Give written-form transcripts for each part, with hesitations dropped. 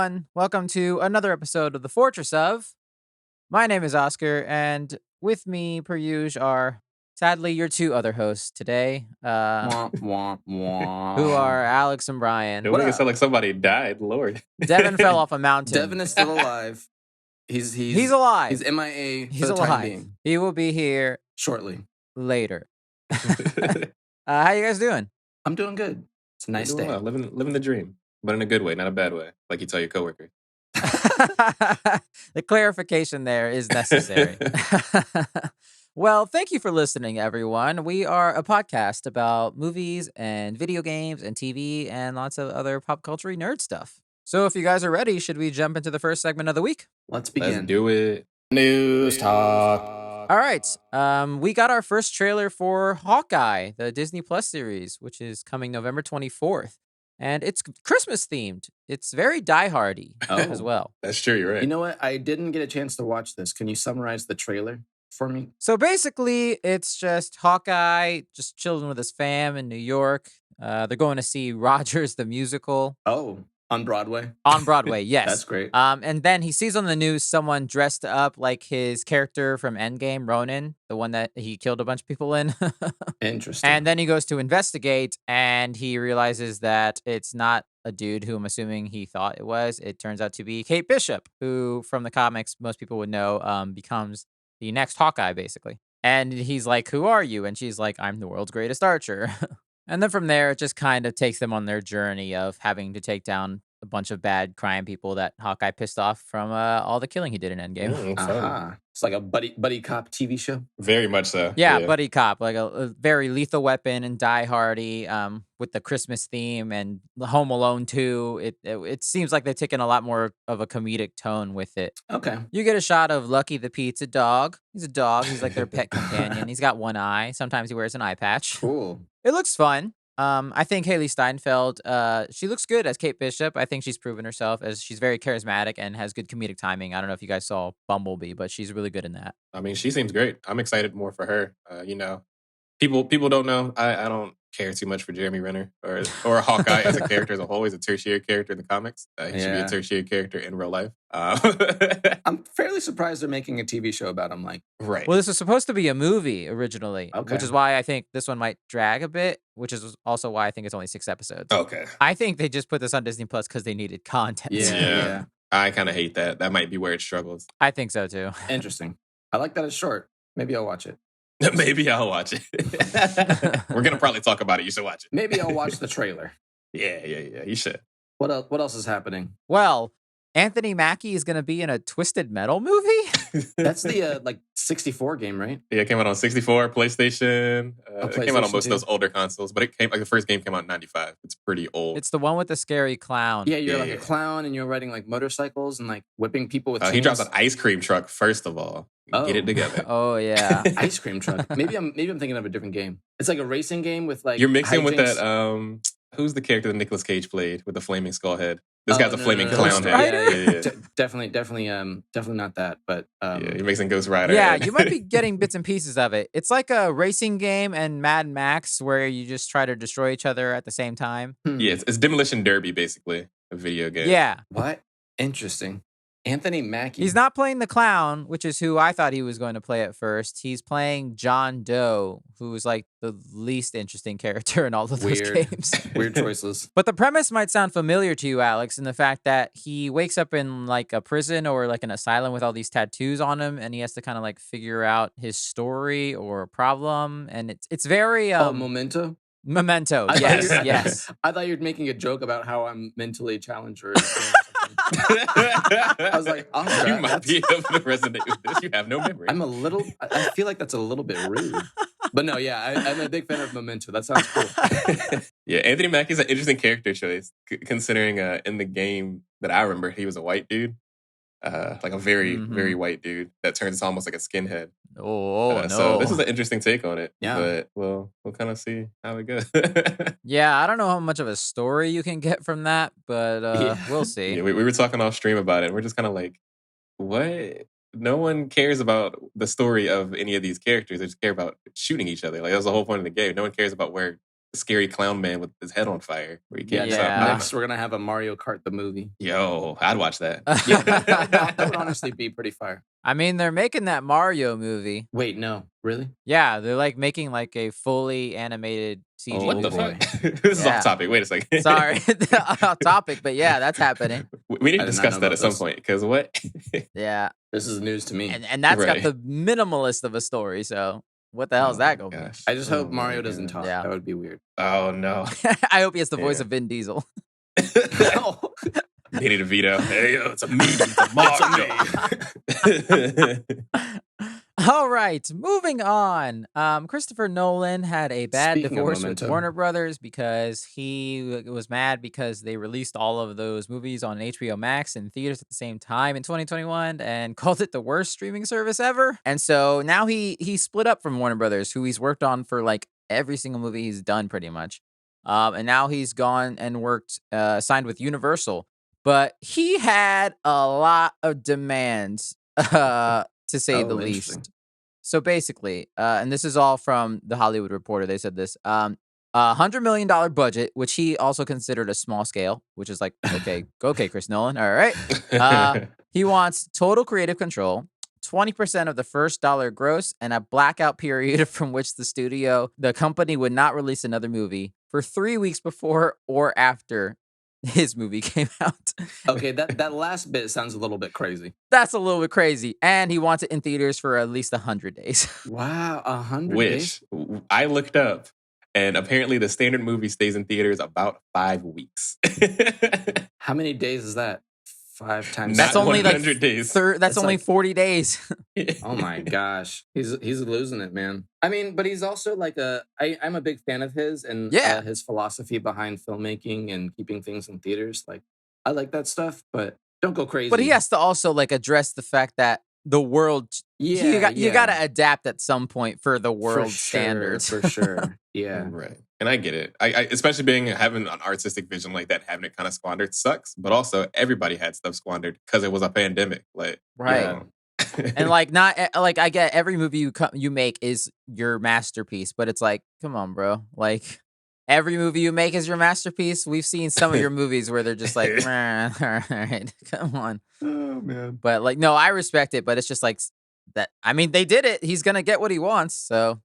everyone. Welcome to another episode of the Fourtress of. My name is Oscar, and with me, per usual, are sadly your two other hosts today, Wah, wah, wah. who are Alex and Brian. Don't What make it up? sound like somebody died, Lord. Devin fell off a mountain. Devin is still alive. He's alive. He's MIA He's for the time alive. being. He will be here Shortly. later. How you guys doing? I'm doing good. It's a nice Doing day. well, living the dream, but in a good way, not a bad way, like you tell your coworkers. The clarification there is necessary. Well, thank you for listening, everyone. We are a podcast about movies and video games and TV and lots of other pop culture nerd stuff. So if you guys are ready, should we jump into the first segment of the week? Let's begin. Let's do it. News talk. All right. We got our first trailer for Hawkeye, the Disney Plus series, which is coming November 24th. And it's Christmas themed. It's very die-hardy as well. That's true, you're right. You know what? I didn't get a chance to watch this. Can you summarize the trailer for me? So basically, it's just Hawkeye just chilling with his fam in New York. They're going to see Rogers the musical. Oh, on Broadway? On Broadway, yes. That's great. And then he sees on the news someone dressed up like his character from Endgame, Ronan, the one that he killed a bunch of people in. Interesting. And then he goes to investigate, and he realizes that it's not a dude who I'm assuming he thought it was. It turns out to be Kate Bishop, who from the comics, most people would know, becomes the next Hawkeye, basically. And he's like, "Who are you?" And she's like, "I'm the world's greatest archer." And then from there, it just kind of takes them on their journey of having to take down a bunch of bad crime people that Hawkeye pissed off from all the killing he did in Endgame. Aha. It's like a buddy cop TV show. Very much so. Yeah, buddy cop, like a very Lethal Weapon and Die Hardy with the Christmas theme and Home Alone 2. It seems like they've taken a lot more of a comedic tone with it. Okay. You get a shot of Lucky the pizza dog. He's a dog. He's like their pet companion. He's got one eye. Sometimes he wears an eye patch. Cool. It looks fun. I think Haley Steinfeld, she looks good as Kate Bishop. I think she's proven herself as she's very charismatic and has good comedic timing. I don't know if you guys saw Bumblebee, but she's really good in that. I mean, she seems great. I'm excited more for her. People don't know. I don't care too much for Jeremy Renner or Hawkeye as a character as a whole. He's a tertiary character in the comics. He should be a tertiary character in real life. I'm fairly surprised they're making a TV show about him. Right. Well, this was supposed to be a movie originally, Okay. which is why I think this one might drag a bit, which is also why I think it's only 6 episodes. Okay. I think they just put this on Disney Plus because they needed content. Yeah. I kind of hate that. That might be where it struggles. I think so too. Interesting. I like that it's short. Maybe I'll watch it. Maybe I'll watch it. We're going to probably talk about it. You should watch it. Maybe I'll watch the trailer. Yeah. You should. What else is happening? Well, Anthony Mackie is going to be in a Twisted Metal movie? That's the 64 game, right? Yeah, it came out on 64, PlayStation. It came out on PlayStation most 2. of those older consoles, but the first game came out in 95. It's pretty old. It's the one with the scary clown. Yeah, you're a clown and you're riding motorcycles and whipping people with chains. He drives an ice cream truck, first of all. Get it together. Oh, yeah. Ice cream truck. Maybe I'm thinking of a different game. It's like a racing game with You're mixing with hijinks. that, who's the character that Nicolas Cage played with the flaming skull head? This guy's a flaming no. clown Ghost head. Rider? Yeah. Definitely not that. But You're mixing Ghost Rider. Yeah, you might be getting bits and pieces of it. It's like a racing game and Mad Max where you just try to destroy each other at the same time. Yeah, it's Demolition Derby, basically, a video game. Yeah. What? Interesting. Anthony Mackie. He's not playing the clown, which is who I thought he was going to play at first. He's playing John Doe, who's like the least interesting character in all of those games. Weird choices. But the premise might sound familiar to you, Alex, in the fact that he wakes up in like a prison or like an asylum with all these tattoos on him, and he has to kind of like figure out his story or a problem. And it's very Memento? Memento, yes. I thought you were making a joke about how I'm mentally challenged or I was like, oh, you might be able to resonate with this. You have no memory. I feel like that's a little bit rude. But no, yeah, I'm a big fan of Memento. That sounds cool. Yeah, Anthony Mackie's an interesting character choice, considering in the game that I remember, he was a white dude. Like a very, very white dude that turns almost like a skinhead. No. So this is an interesting take on it. Yeah. But we'll kind of see how it goes. Yeah, I don't know how much of a story you can get from that, but we'll see. Yeah, we were talking off stream about it. We're just kind of like, what? No one cares about the story of any of these characters. They just care about shooting each other. Like, that's the whole point of the game. No one cares about where scary clown man with his head on fire. Where he can't Yeah. stop. Next, we're gonna have a Mario Kart the movie. Yo, I'd watch that. Yeah, that would honestly be pretty fire. I mean, they're making that Mario movie. Wait, no, really? Yeah, they're like making like a fully animated CG Oh, What the movie. fuck? This is Yeah. off topic. Wait a second. Sorry, off topic, but yeah, that's happening. We need I to did not discuss know that about at some this. point. Because what? Yeah, This is news to me. and that's got Right. the minimalist of a story. So what the hell is that Oh going my to be? gosh. I just hope Oh Mario my doesn't God. talk. Yeah. That would be weird. Oh no. I hope he has the voice Yeah. of Vin Diesel. They need a veto. Hey, yo, it's a me. It's a Mario. All right, moving on. Christopher Nolan had a bad Speaking of divorce with Memento. Warner Brothers because he was mad because they released all of those movies on HBO Max in theaters at the same time in 2021 and called it the worst streaming service ever. And so now he split up from Warner Brothers, who he's worked on for like every single movie he's done pretty much. And now he's gone and worked, signed with Universal. But he had a lot of demands, to say the interesting. least. So basically, and this is all from the Hollywood Reporter. They said this: $100 million budget, which he also considered a small scale, which is like, okay, Chris Nolan, all right. He wants total creative control, 20% of the first dollar gross, and a blackout period from which the company would not release another movie for 3 weeks before or after his movie came out. Okay, that last bit sounds a little bit crazy. That's a little bit crazy. And he wants it in theaters for at least 100 days. Wow, 100 days? Which I looked up, and apparently the standard movie stays in theaters about 5 weeks. How many days is that? 5 times. That's Not only like 100 days. that's It's only like- 40 days. Oh my gosh, he's losing it, man. I mean, but he's also like I'm a big fan of his and Yeah. his philosophy behind filmmaking and keeping things in theaters. Like, I like that stuff, but don't go crazy. But he has to also like address the fact that the world yeah, you got to adapt at some point for the world standards. for sure. Yeah, Right. And I get it. I especially having an artistic vision like that, having it kind of squandered sucks. But also, everybody had stuff squandered because it was a pandemic. Like, Right. you know. And like not like I get every movie you make is your masterpiece, but it's like, come on, bro. Like every movie you make is your masterpiece. We've seen some of your movies where they're just like, "Meh, all right, come on." Oh man. But like, no, I respect it, but it's just like that. I mean, they did it. He's gonna get what he wants. So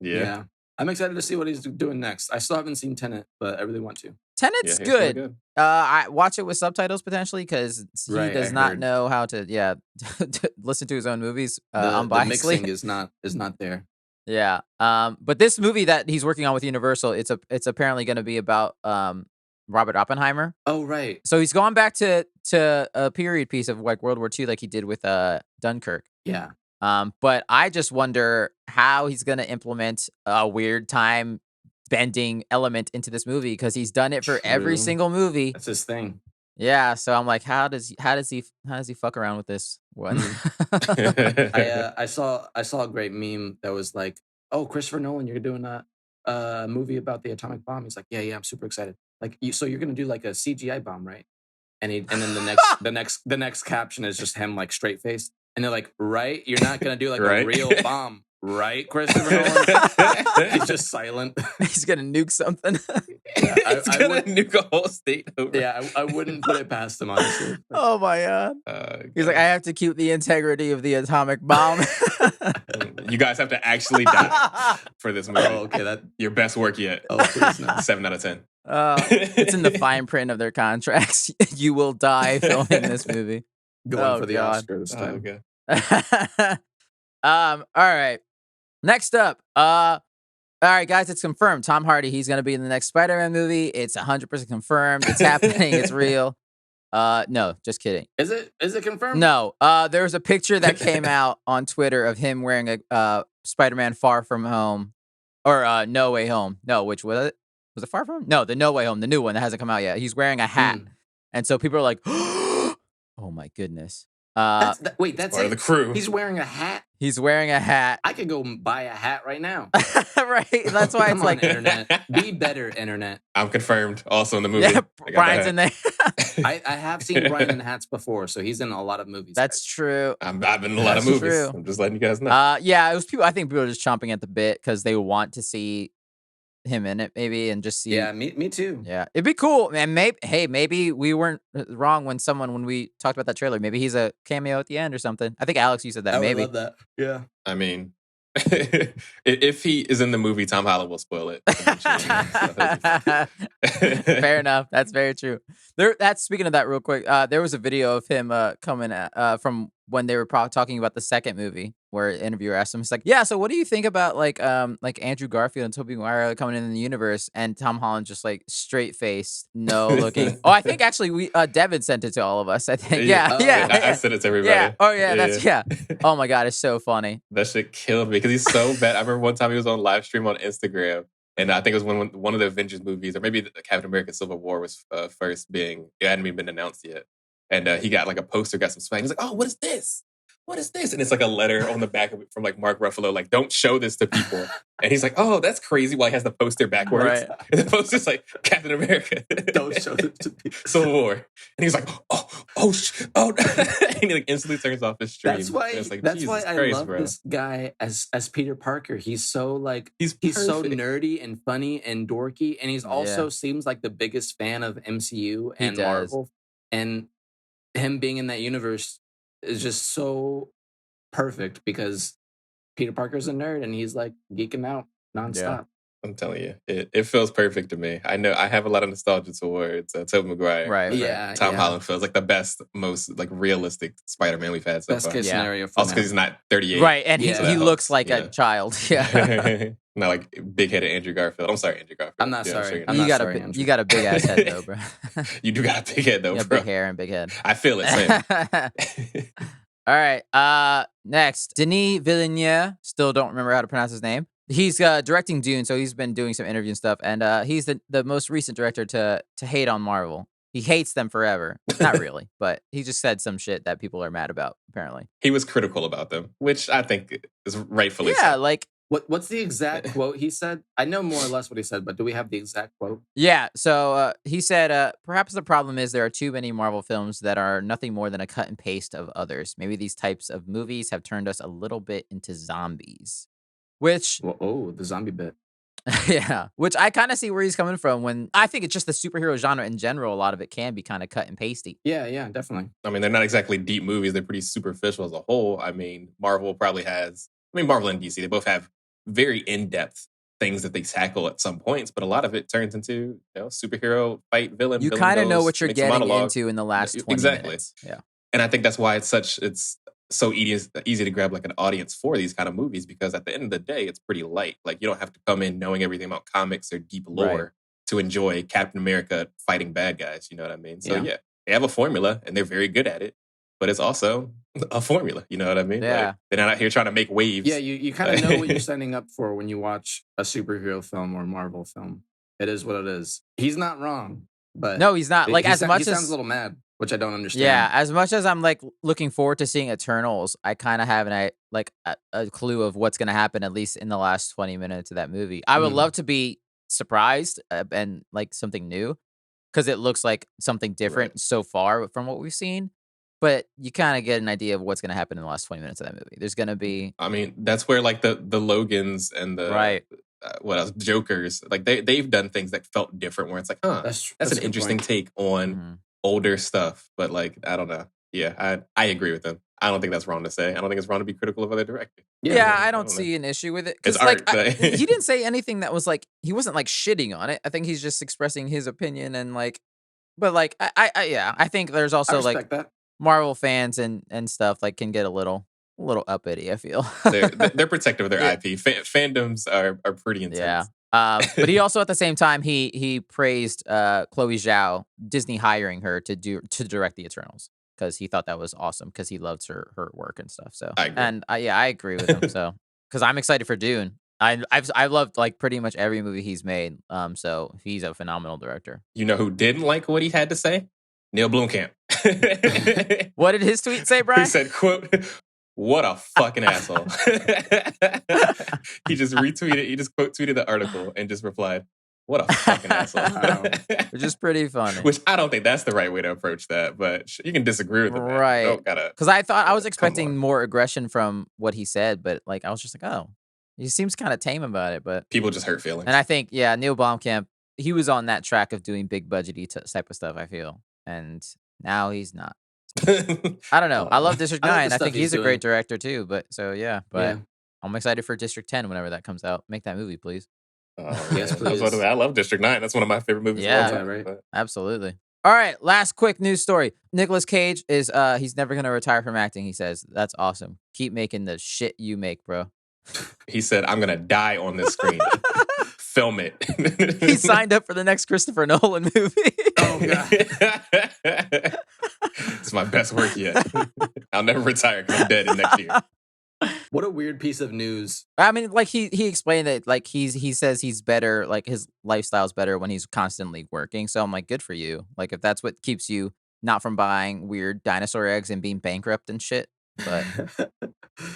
Yeah. I'm excited to see what he's doing next. I still haven't seen Tenet, but I really want to. Tenet's Yeah, it's really good. I watch it with subtitles potentially because he Right, does I not heard. know how to to listen to his own movies The unbiasedly. mixing is not there. Yeah. But this movie that he's working on with Universal, it's apparently going to be about Robert Oppenheimer. Oh right. So he's going back to a period piece of like World War II, like he did with Dunkirk. Yeah. But I just wonder how he's going to implement a weird time bending element into this movie because he's done it for every True. single movie. That's his thing. Yeah, so I'm like, how does he fuck around with this one? I saw a great meme that was like, "Oh, Christopher Nolan, you're doing a movie about the atomic bomb." He's like, "Yeah, I'm super excited." Like, so you're gonna do like a CGI bomb, right? And then the next caption is just him like straight faced, and they're like, "Right? You're not gonna do like Right. a real bomb, right, Christopher Nolan?" He's just silent. He's gonna nuke something. It's I gonna would- nuke a whole state over. Yeah, I wouldn't put it past him, honestly. Oh my god. He's like, I have to keep the integrity of the atomic bomb. You guys have to actually die for this movie. Oh, okay, that. Your best work yet. Oh, please no. 7 out of 10. It's in the fine print of their contracts. You will die filming this movie. Going for the God. Oscar this time. Okay. All right. Next up, all right, guys, it's confirmed. Tom Hardy, he's gonna be in the next Spider-Man movie. It's 100% confirmed. It's happening. It's real. No, just kidding. Is it confirmed? No, there was a picture that came out on Twitter of him wearing a Spider-Man Far From Home or No Way Home. No, which was it? Was it Far From Home? No, the No Way Home, the new one that hasn't come out yet. He's wearing a hat, and so people are like, "Oh my goodness!" Wait, that's Part it. of the crew. He's wearing a hat. He's wearing a hat, I could go buy a hat right now. right? That's why Come it's on, like, internet. Be better, internet. I'm confirmed. Also in the movie. yeah, I got Brian's that. in there. I have seen Brian in hats before, so he's in a lot of movies. That's guys. true. I've been in a lot of That's movies. true. I'm just letting you guys know. Yeah, it was people. I think people are just chomping at the bit because they want to see him in it maybe and just see. Yeah, me too. Yeah, it'd be cool. And maybe we weren't wrong when we talked about that trailer. Maybe he's a cameo at the end or something. I think Alex, you said that. I would Maybe. love that. Yeah. I mean, if he is in the movie, Tom Holland will spoil it eventually. Fair enough. That's very true. That's speaking of that real quick. There was a video of him coming from when they were talking about the second movie, where an interviewer asked him, "It's like, yeah, so what do you think about like Andrew Garfield and Tobey Maguire coming in the universe?" And Tom Holland just like straight faced, no looking. Oh, I think actually we Devin sent it to all of us. I think, yeah. I sent it to everybody. Yeah. Oh yeah, that's yeah. Oh my god, it's so funny. That shit killed me because he's so bad. I remember one time he was on live stream on Instagram. And I think it was when one of the Avengers movies, or maybe the Captain America Civil War was first being, it hadn't even been announced yet. And he got like a poster, got some swag. He's like, oh, what is this? What is this? And it's like a letter on the back of it from like Mark Ruffalo, like, don't show this to people. And he's like, oh, that's crazy. While he has the poster backwards. Right. And the poster's like, Captain America. Don't show this to people. Civil War. And he's like, oh. And he like instantly turns off his stream. That's why, like, that's why Christ, I love bro. this guy as Peter Parker. He's so like, He's so perfect. nerdy and funny and dorky. And he's also seems like the biggest fan of MCU and Marvel. And him being in that universe is just so perfect because Peter Parker's a nerd and he's like geeking out nonstop. Yeah. I'm telling you, it feels perfect to me. I know I have a lot of nostalgia towards Tobey Maguire. Right. Yeah. Tom Holland feels like the best, most like realistic Spider-Man we've had so Best far. case scenario for Also because he's not 38. Right, and he So looks like a child. Yeah. Not like big-headed Andrew Garfield. I'm sorry, Andrew Garfield. I'm not sorry. You got a big ass head though, bro. You do got a big head though, Yeah, bro. big hair and big head. I feel it. Same. All right. Next, Denis Villeneuve. Still don't remember how to pronounce his name. He's directing Dune, so he's been doing some interview and stuff. And he's the most recent director to hate on Marvel. He hates them forever. Not really, but he just said some shit that people are mad about, apparently. He was critical about them, which I think is rightfully so. Yeah, like... What's the exact quote he said? I know more or less what he said, but do we have the exact quote? Yeah, so he said, perhaps the problem is there are too many Marvel films that are nothing more than a cut and paste of others. Maybe these types of movies have turned us a little bit into zombies. Which... Well, the zombie bit. Yeah, which I kind of see where he's coming from when I think it's just the superhero genre in general. A lot of it can be kind of cut and pasty. Yeah, definitely. I mean, they're not exactly deep movies. They're pretty superficial as a whole. I mean, Marvel probably has... Marvel and DC, they both have very in-depth things that they tackle at some points, but a lot of it turns into superhero fight villain. You kind of know what you're getting into in the last 20 minutes. Yeah, and I think that's why it's so easy to grab like an audience for these kind of movies because at the end of the day, it's pretty light. Like you don't have to come in knowing everything about comics or deep lore to enjoy Captain America fighting bad guys. You know what I mean? So yeah, they have a formula and they're very good at it. But it's also a formula, you know what I mean? Yeah. Like, they're not out here trying to make waves. Yeah, you kind of know what you're signing up for when you watch a superhero film or a Marvel film. It is what it is. He's not wrong, but no, he's not. Like he sounds a little mad, which I don't understand. Yeah, as much as I'm like looking forward to seeing Eternals, I kind of have a clue of what's going to happen at least in the last 20 minutes of that movie. I would love to be surprised and like something new because it looks like something different so far from what we've seen. But you kind of get an idea of what's going to happen in the last 20 minutes of that movie. There's going to be... I mean, that's where like the Logans and the... what else? Jokers. Like they've done things that felt different where it's like, that's an interesting take on older stuff. But like, I don't know. Yeah, I agree with them. I don't think that's wrong to say. I don't think it's wrong to be critical of other directors. Yeah, I don't see an issue with it. It's like, art. He didn't say anything that was like... He wasn't like shitting on it. I think he's just expressing his opinion and like... But like, I think there's also like... that. Marvel fans and stuff like can get a little uppity, I feel. they're protective of their IP. Fandoms are pretty intense. Yeah. But he also at the same time he praised Chloe Zhao, Disney hiring her to direct the Eternals because he thought that was awesome because he loves her work and stuff. So I agree. And I agree with him. So because I'm excited for Dune. I've loved like pretty much every movie he's made. So he's a phenomenal director. You know who didn't like what he had to say? Neil Blomkamp. What did his tweet say, Brian? He said, quote, "What a fucking asshole." He just retweeted, he just quote tweeted the article and just replied, "What a fucking asshole." Which is pretty funny. Which I don't think that's the right way to approach that, but you can disagree with it. Right. Because I was expecting more aggression from what he said, but like I was just like, oh, He seems kind of tame about it, but People just hurt feelings. and I think Neil Blomkamp, he was on that track of doing big budgety type of stuff. I feel, and now he's not. I don't know. I love District I like the 9. I stuff think he's he's a doing. great director too. But Yeah. I'm excited for District 10 whenever that comes out. Make that movie, please. Yes, please. I love District 9. That's one of my favorite movies of all Yeah. time. Right. But Absolutely. All right, last quick news story. Nicolas Cage is he's never gonna retire from acting, he says. That's awesome. Keep making the shit you make, bro. he said, I'm going to die on this screen. Film it. He signed up for the next Christopher Nolan movie. Oh, God. It's my best work yet. I'll never retire because I'm dead in next year. What a weird piece of news. I mean, like he explained that like he says he's better, like his lifestyle's better when he's constantly working. So I'm like, good for you. Like if that's what keeps you not from buying weird dinosaur eggs and being bankrupt and shit. But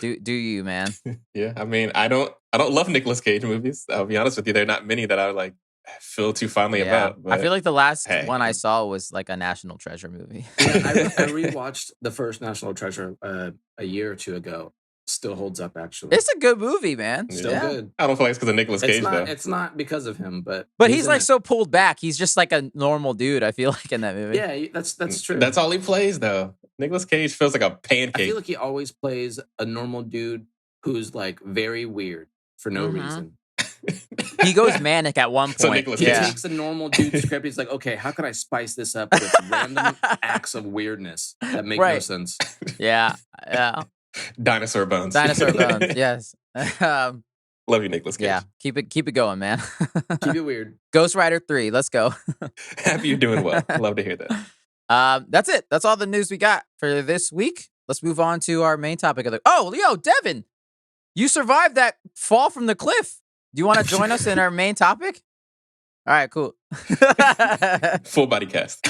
do you, man? Yeah, I mean, I don't love Nicolas Cage movies. I'll be honest with you. There are not many that I like feel too fondly about. But I feel like the last one I saw was like a National Treasure movie. I rewatched the first National Treasure a year or two ago. Still holds up, actually. It's a good movie, man. Still good. I don't feel like it's because of Nicolas Cage, though. It's not because of him, but he's like so pulled back. He's just like a normal dude, I feel like, in that movie. Yeah, that's true. That's all he plays, though. Nicolas Cage feels like a pancake. I feel like he always plays a normal dude who's like very weird for no reason. He goes manic at one point. He takes a normal dude script. He's like, okay, how can I spice this up with random acts of weirdness that make no sense? Yeah. Dinosaur bones. Yes. Love you, Nicolas Cage. Yeah, keep it going, man. Keep it weird. Ghost Rider 3, let's go. Happy you're doing well. Love to hear that. That's it. That's all the news we got for this week. Let's move on to our main topic of the. Oh, yo, Devin, you survived that fall from the cliff. Do you want to join us in our main topic? All right, cool. Full body cast.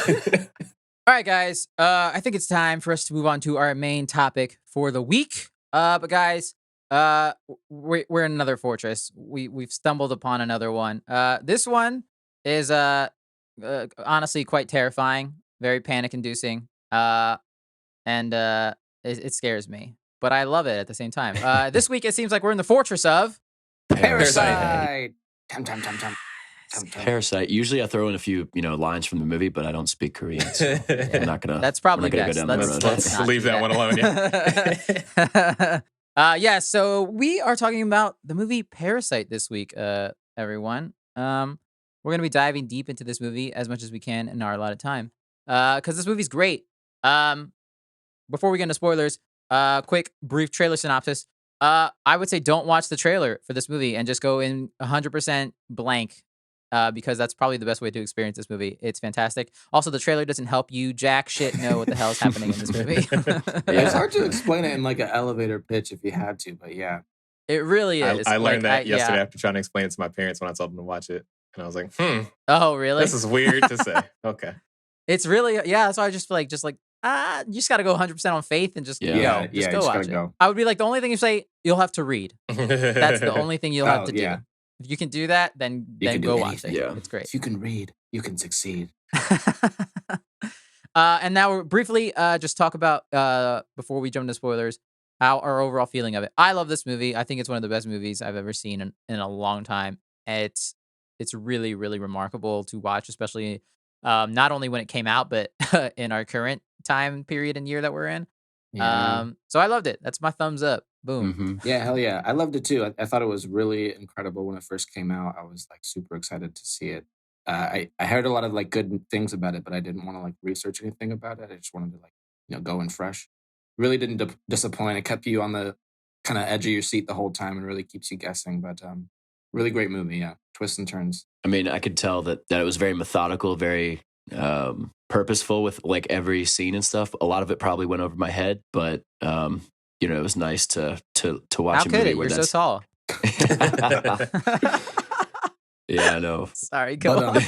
All right, guys. I think it's time for us to move on to our main topic for the week. But guys, we're in another Fourtress. We've stumbled upon another one. This one is honestly quite terrifying, very panic-inducing, and it scares me. But I love it at the same time. This week it seems like we're in the Fortress of Parasite. Parasite. Usually I throw in a few, lines from the movie, but I don't speak Korean, so I'm not gonna. That's probably go best. down that road. Let's leave that one alone. Yeah. So we are talking about the movie Parasite this week, everyone. We're gonna be diving deep into this movie as much as we can in our allotted time, because this movie's great. Before we get into spoilers, quick brief trailer synopsis. I would say don't watch the trailer for this movie and just go in 100% blank. Because that's probably the best way to experience this movie. It's fantastic. Also, the trailer doesn't help you jack shit know what the hell is happening in this movie. It's hard to explain it in like an elevator pitch if you had to, but yeah. It really is. I learned that yesterday after trying to explain it to my parents when I told them to watch it. And I was like, Oh, really? This is weird to say. Okay. It's really, that's why I just feel like, you just got to go 100% on faith and just go. Just go watch it. I would be like, the only thing you say, you'll have to read. That's the only thing you'll have to do. If you can do that, then go watch it. Yeah. It's great. If you can read, you can succeed. And now we're briefly just talk about, before we jump into spoilers, how our overall feeling of it. I love this movie. I think it's one of the best movies I've ever seen in a long time. It's really, really remarkable to watch, especially not only when it came out, but in our current time period and year that we're in. Yeah. So I loved it. That's my thumbs up. Boom. Mm-hmm. Yeah, hell yeah. I loved it too. I thought it was really incredible when it first came out. I was like super excited to see it. I heard a lot of like good things about it, but I didn't want to like research anything about it. I just wanted to like, go in fresh. Really didn't disappoint. It kept you on the kind of edge of your seat the whole time and really keeps you guessing. But really great movie. Yeah. Twists and turns. I mean, I could tell that it was very methodical, very purposeful with like every scene and stuff. A lot of it probably went over my head, but it was nice to watch How a could movie it? where You're so tall. Yeah, I know. Sorry, go on.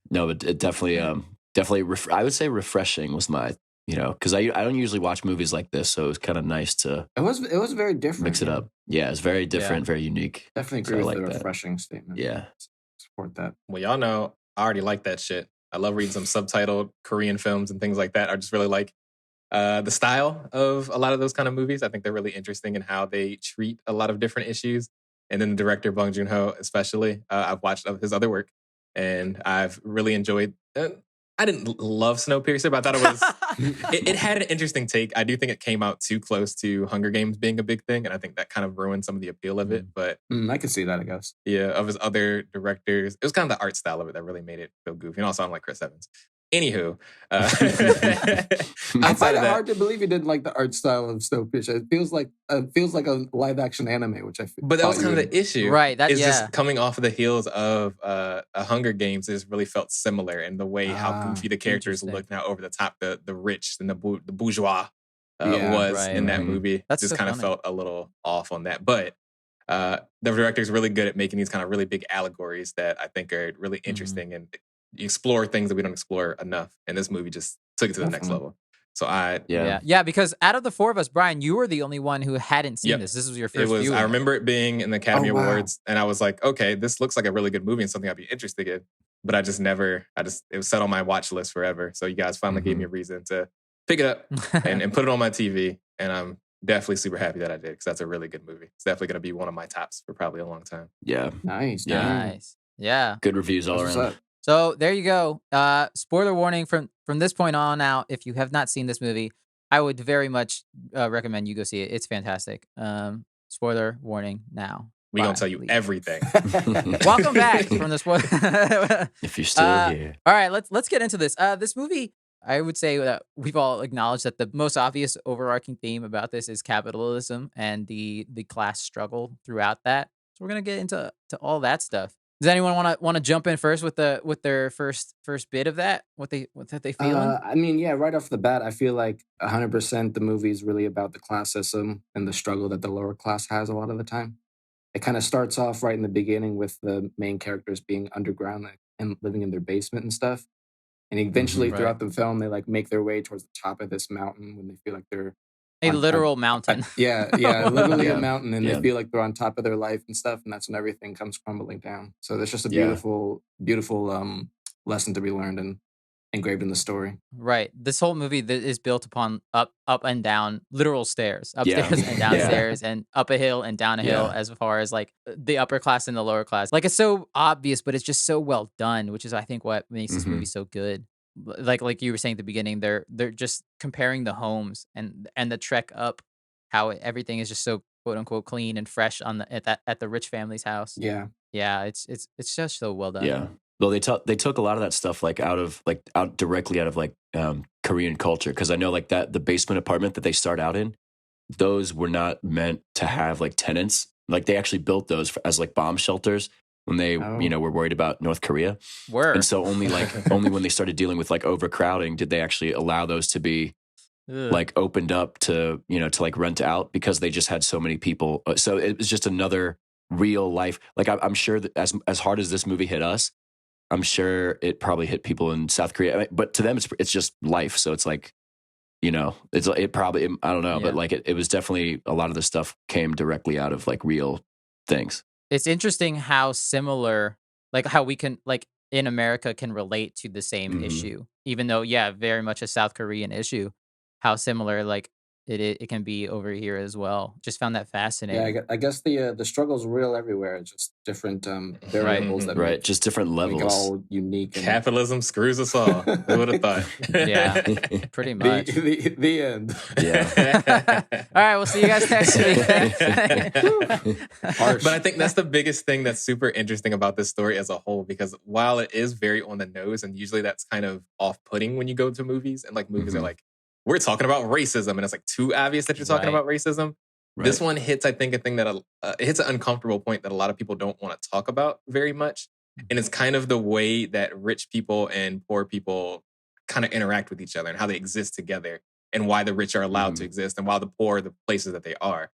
No, but it definitely, I would say refreshing was my, because I don't usually watch movies like this, so it was kind of nice to. It was very different. Mix it up. Yeah, it's very different, very unique. Definitely agree with the refreshing statement. Yeah, support that. Well, y'all know I already like that shit. I love reading some subtitled Korean films and things like that. I just really like the style of a lot of those kind of movies. I think they're really interesting in how they treat a lot of different issues. And then the director, Bong Joon-ho, especially, I've watched his other work and I've really enjoyed. I didn't love Snowpiercer, but I thought it was. it had an interesting take. I do think it came out too close to Hunger Games being a big thing, and I think that kind of ruined some of the appeal of it. But I can see that, I guess. Yeah, of his other directors, it was kind of the art style of it that really made it feel goofy. And also, I'm like Chris Evans. Anywho, I find it hard to believe you didn't like the art style of Snowpiercer. It feels like a live action anime, which I feel. But that was kind of the issue, right? That just coming off of the heels of a Hunger Games. It just really felt similar in the way how goofy the characters look now, over the top, the rich and the bourgeois in that movie. That's just so kind of felt a little off on that, but. The director is really good at making these kind of really big allegories that I think are really interesting and explore things that we don't explore enough. And this movie just took it to the next level. So because out of the four of us, Brian, you were the only one who hadn't seen this. This was your first viewing. I remember it being in the Academy Awards, and I was like, okay, this looks like a really good movie and something I'd be interested in. But it was set on my watch list forever. So you guys finally gave me a reason to pick it up and put it on my TV. And I'm definitely super happy that I did, because that's a really good movie. It's definitely going to be one of my tops for probably a long time. Yeah. Nice. Yeah. Good reviews all around. So there you go. Spoiler warning from this point on out. If you have not seen this movie, I would very much recommend you go see it. It's fantastic. Spoiler warning now. We're going to tell you everything. Welcome back from the spoiler. If you're still here. All right, let's get into this. This movie, I would say that we've all acknowledged that the most obvious overarching theme about this is capitalism and the class struggle throughout that. So we're gonna get into all that stuff. Does anyone want to jump in first with their first bit of that? What they feeling? I mean, yeah, right off the bat, I feel like 100% the movie is really about the class system and the struggle that the lower class has a lot of the time. It kind of starts off right in the beginning with the main characters being underground and living in their basement and stuff. And eventually throughout the film, they like make their way towards the top of this mountain when they feel like they're a literal mountain. Literally a mountain, and they feel like they're on top of their life and stuff, and that's when everything comes crumbling down. So there's just a beautiful lesson to be learned and engraved in the story. Right. This whole movie is built upon up and down literal stairs, upstairs and downstairs, and up a hill and down a hill, as far as like the upper class and the lower class. Like, it's so obvious, but it's just so well done, which is, I think, what makes this movie so good. Like you were saying at the beginning, they're just comparing the homes and the trek up, how everything is just so quote unquote clean and fresh at the rich family's house. Yeah. It's just so well done. Yeah. Well, they took a lot of that stuff out directly out of Korean culture, because I know like that the basement apartment that they start out in, those were not meant to have like tenants. Like they actually built those as like bomb shelters when they were worried about North Korea. And so only when they started dealing with like overcrowding did they actually allow those to be like opened up to to like rent out, because they just had so many people. So it was just another real life. Like I'm sure that as hard as this movie hit us, I'm sure it probably hit people in South Korea. I mean, but to them, it's just life. So it's like, it probably, I don't know, but like it was definitely, a lot of the stuff came directly out of like real things. It's interesting how similar, like how we can, like in America, can relate to the same issue, even though, very much a South Korean issue, how similar like it can be over here as well. Just found that fascinating. Yeah, I guess the struggle's real everywhere. It's just different variables that just different levels. Make it all unique. Capitalism screws us all. Who would have thought? Yeah, pretty much. The end. Yeah. All right, we'll see you guys next week. But I think that's the biggest thing that's super interesting about this story as a whole, because while it is very on the nose, and usually that's kind of off-putting when you go to movies, and like movies are like, we're talking about racism, and it's like too obvious that you're talking about racism. Right. This one hits, I think, a thing that it hits an uncomfortable point that a lot of people don't want to talk about very much. And it's kind of the way that rich people and poor people kind of interact with each other and how they exist together, and why the rich are allowed to exist and why the poor are the places that they are.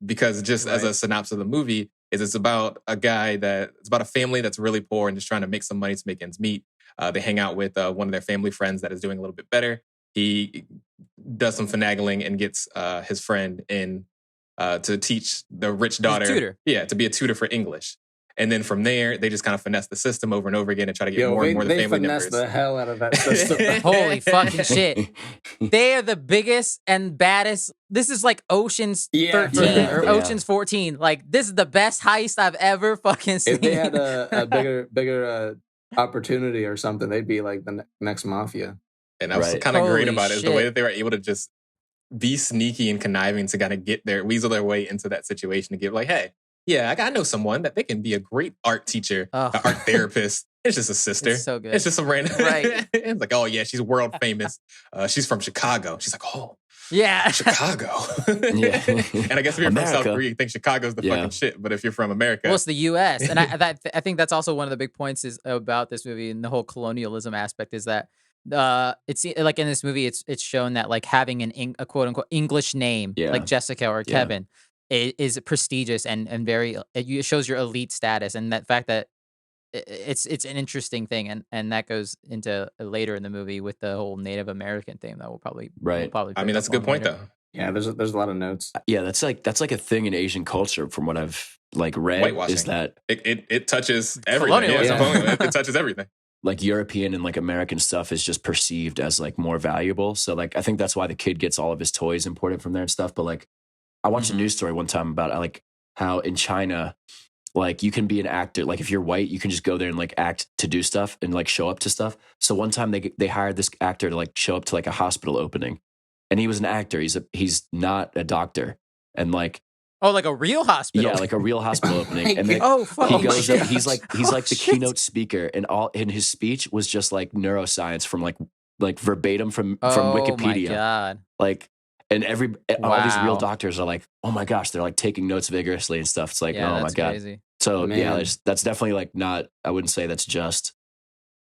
Because just as a synopsis of the movie, it's about it's about a family that's really poor and just trying to make some money to make ends meet. They hang out with one of their family friends that is doing a little bit better. He does some finagling and gets his friend in to teach the rich daughter. Tutor. Yeah, to be a tutor for English. And then from there, they just kind of finesse the system over and over again and try to get more and more of the family members. They finesse the hell out of that system. Holy fucking shit. They are the biggest and baddest. This is like Ocean's 13 or Ocean's 14. Like, this is the best heist I've ever fucking seen. If they had a bigger opportunity or something, they'd be like the next Mafia. And that was kind of great about it, is the way that they were able to just be sneaky and conniving to kind of weasel their way into that situation to give like, hey, yeah, I know someone that they can be a great art teacher, an art therapist. It's just a sister. It's so good. It's just some random. Right. It's like, oh yeah, she's world famous. She's from Chicago. She's like, oh, yeah, Chicago. And I guess if you're from South Korea, you think Chicago's the fucking shit. But if you're from America, well, it's the U.S. And I think that's also one of the big points is about this movie and the whole colonialism aspect is that it's like in this movie, it's shown that like having a quote unquote English name like Jessica or Kevin is prestigious and very. It shows your elite status, and that fact that it's an interesting thing, and that goes into later in the movie with the whole Native American thing that we'll probably I mean, that's a good point though. Yeah, there's a lot of notes. Yeah, that's like a thing in Asian culture from what I've like read. Is that it touches everything? It touches everything. Like European and like American stuff is just perceived as like more valuable. So like I think that's why the kid gets all of his toys imported from there and stuff. But like I watched a news story one time about like how in China, like you can be an actor. Like if you're white, you can just go there and like act to do stuff and like show up to stuff. So one time they hired this actor to like show up to like a hospital opening, and he was an actor. He's not a doctor, and like. Oh, like a real hospital? Yeah, like a real hospital opening. And then he goes up, he's like the keynote speaker, and his speech was just like neuroscience from like verbatim from Wikipedia. Oh my God. Like, and all these real doctors are like, oh my gosh, they're like taking notes vigorously and stuff. It's like, oh my God. Crazy. So that's definitely like not, I wouldn't say that's just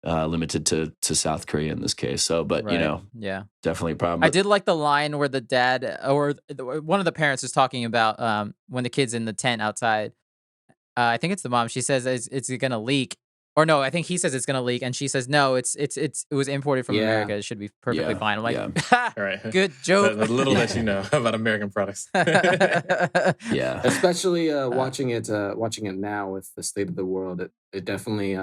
limited to South Korea in this case. So, but you know, definitely a problem. I did like the line where the dad or one of the parents is talking about when the kid's in the tent outside. I think it's the mom. She says it's gonna leak, or no, I think he says it's gonna leak, and she says no, it was imported from America. It should be perfectly fine. I'm like, all right, good joke. The little that you know about American products. Especially watching it now with the state of the world, it definitely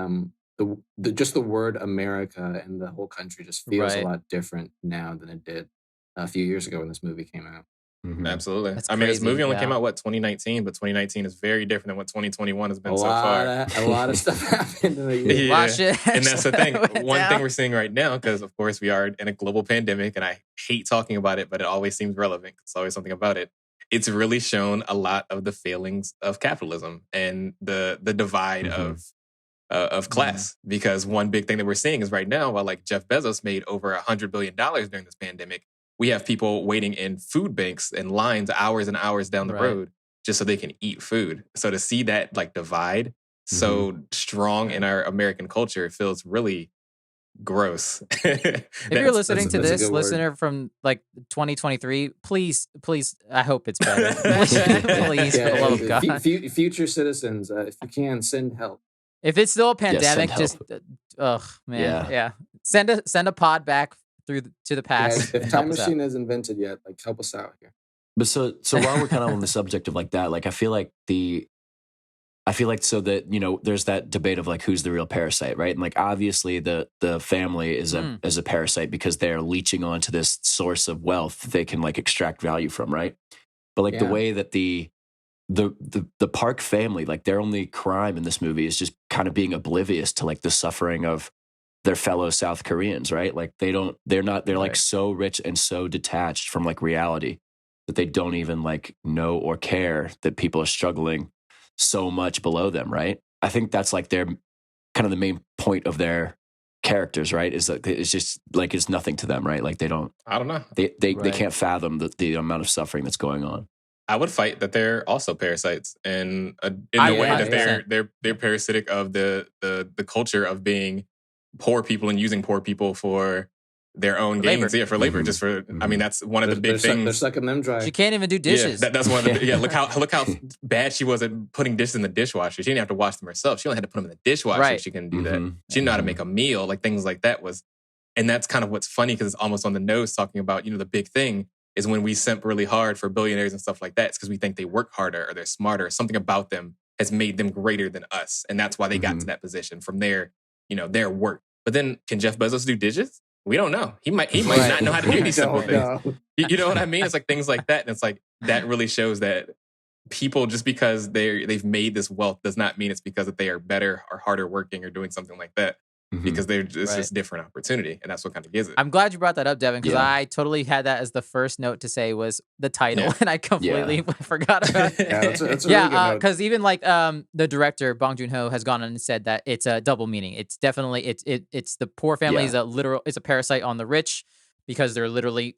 just the word America and the whole country just feels a lot different now than it did a few years ago when this movie came out. Mm-hmm. Absolutely. I mean, this movie only came out 2019, but 2019 is very different than what 2021 has been so far. A lot of stuff happened in the year. Watch it. And that's the thing. One thing we're seeing right now, because of course we are in a global pandemic, and I hate talking about it, but it always seems relevant. It's always something about it. It's really shown a lot of the failings of capitalism and the divide of class, because one big thing that we're seeing is right now, while like Jeff Bezos made over $100 billion during this pandemic, we have people waiting in food banks and lines hours and hours down the road just so they can eat food. So to see that like divide so strong in our American culture, it feels really gross. If you're listening to this, listener from like 2023, please, I hope it's better. Please, for the love of God. Future citizens, if you can, send help. If it's still a pandemic, just send a pod back to the past. If time machine is invented yet, like help us out here. But so while we're kind of on the subject of like that, like I feel like so that, you know, there's that debate of like who's the real parasite, right? And like obviously the family is a parasite because they're leeching onto this source of wealth that they can like extract value from, right? But like the way that the Park family, like their only crime in this movie is just kind of being oblivious to like the suffering of their fellow South Koreans, right? Like they're like so rich and so detached from like reality that they don't even like know or care that people are struggling so much below them, right? I think that's like their kind of the main point of their characters, right? Is that it's just like it's nothing to them, right? Like they don't. I don't know. They can't fathom the amount of suffering that's going on. I would fight that they're also parasites, and in the way that they're parasitic of the culture of being poor people and using poor people for their own gains. Yeah, for labor. Just for I mean, that's one of the big things. They're sucking them dry. She can't even do dishes. Yeah, that's one of the look how bad she was at putting dishes in the dishwasher. She didn't have to wash them herself. She only had to put them in the dishwasher. Right. She can do that. She didn't know how to make a meal. Like things like that was, and that's kind of what's funny because it's almost on the nose talking about, you know, the big thing is when we simp really hard for billionaires and stuff like that. It's because we think they work harder or they're smarter. Something about them has made them greater than us. And that's why they got to that position from their, their work. But then can Jeff Bezos do dishes? We don't know. He might not know how to do these simple things. You know what I mean? It's like things like that. And it's like that really shows that people, just because they've made this wealth does not mean it's because that they are better or harder working or doing something like that. Because it's just different opportunity, and that's what kind of gives it. I'm glad you brought that up, Devin, because I totally had that as the first note to say was the title, and I completely forgot about it. That's a really good note. Because even like the director Bong Joon-ho has gone on and said that it's a double meaning. It's definitely it's the poor family is it's a parasite on the rich because they're literally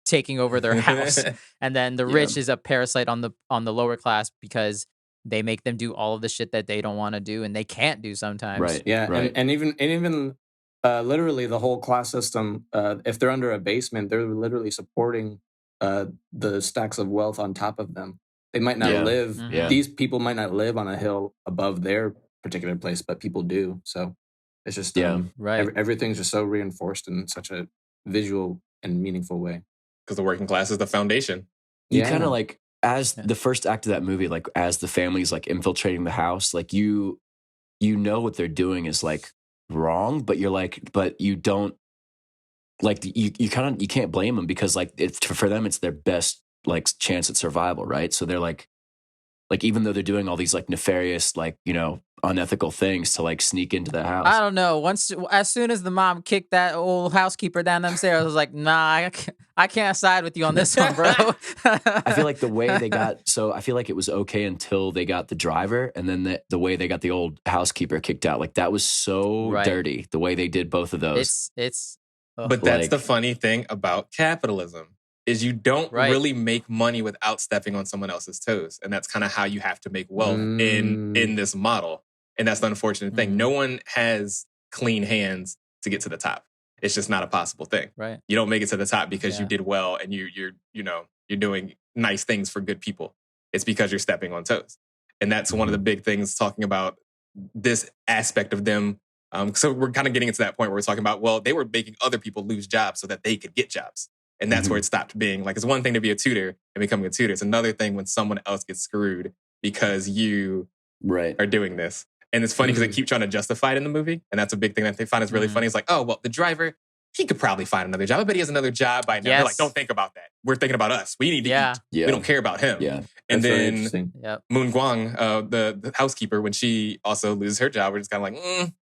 taking over their house, and then the rich is a parasite on the lower class because they make them do all of the shit that they don't want to do and they can't do sometimes. Right. Yeah. Right. And even literally the whole class system, if they're under a basement, they're literally supporting the stacks of wealth on top of them. They might not live. These people might not live on a hill above their particular place, but people do. So it's just everything's just so reinforced in such a visual and meaningful way. Because the working class is the foundation. You kind of like, as the first act of that movie, like as the family's like infiltrating the house, like you know what they're doing is like wrong, but you don't like you can't blame them because like for them it's their best like chance at survival, right? So they're like even though they're doing all these like nefarious like unethical things to like sneak into the house. I don't know. As soon as the mom kicked that old housekeeper down them stairs, I was like, nah, I can't side with you on this one, bro. I feel like the way they got, I feel like it was okay until they got the driver, and then the way they got the old housekeeper kicked out, like that was so dirty. The way they did both of those. But that's the funny thing about capitalism is you don't really make money without stepping on someone else's toes, and that's kind of how you have to make wealth in this model. And that's the unfortunate thing. No one has clean hands to get to the top. It's just not a possible thing. Right. You don't make it to the top because you did well and you're doing nice things for good people. It's because you're stepping on toes. And that's one of the big things talking about this aspect of them. So we're kind of getting into that point where we're talking about, well, they were making other people lose jobs so that they could get jobs. And that's where it stopped being like, it's one thing to be a tutor and becoming a tutor. It's another thing when someone else gets screwed because you are doing this. And it's funny because they keep trying to justify it in the movie. And that's a big thing that they find is really funny. It's like, oh, well, the driver, he could probably find another job. I bet he has another job by now. They're like, don't think about that. We're thinking about us. We need to eat. We don't care about him. Yeah. And then Moon Gwang, the housekeeper, when she also loses her job, we're just kind of like,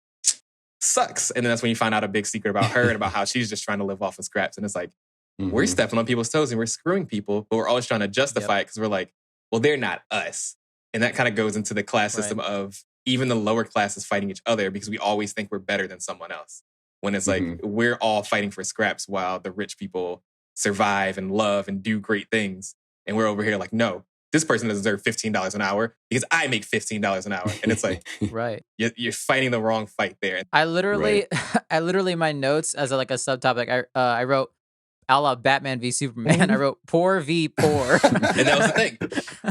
sucks. And then that's when you find out a big secret about her and about how she's just trying to live off of scraps. And it's like, we're stepping on people's toes and we're screwing people, but we're always trying to justify it because we're like, well, they're not us. And that kind of goes into the class system of even the lower classes fighting each other because we always think we're better than someone else. When it's like, we're all fighting for scraps while the rich people survive and love and do great things. And we're over here like, no, this person deserves $15 an hour because I make $15 an hour. And it's like, you're fighting the wrong fight there. I literally, in my notes as like a subtopic, I wrote, a la Batman v Superman, I wrote poor v poor. And that was the thing.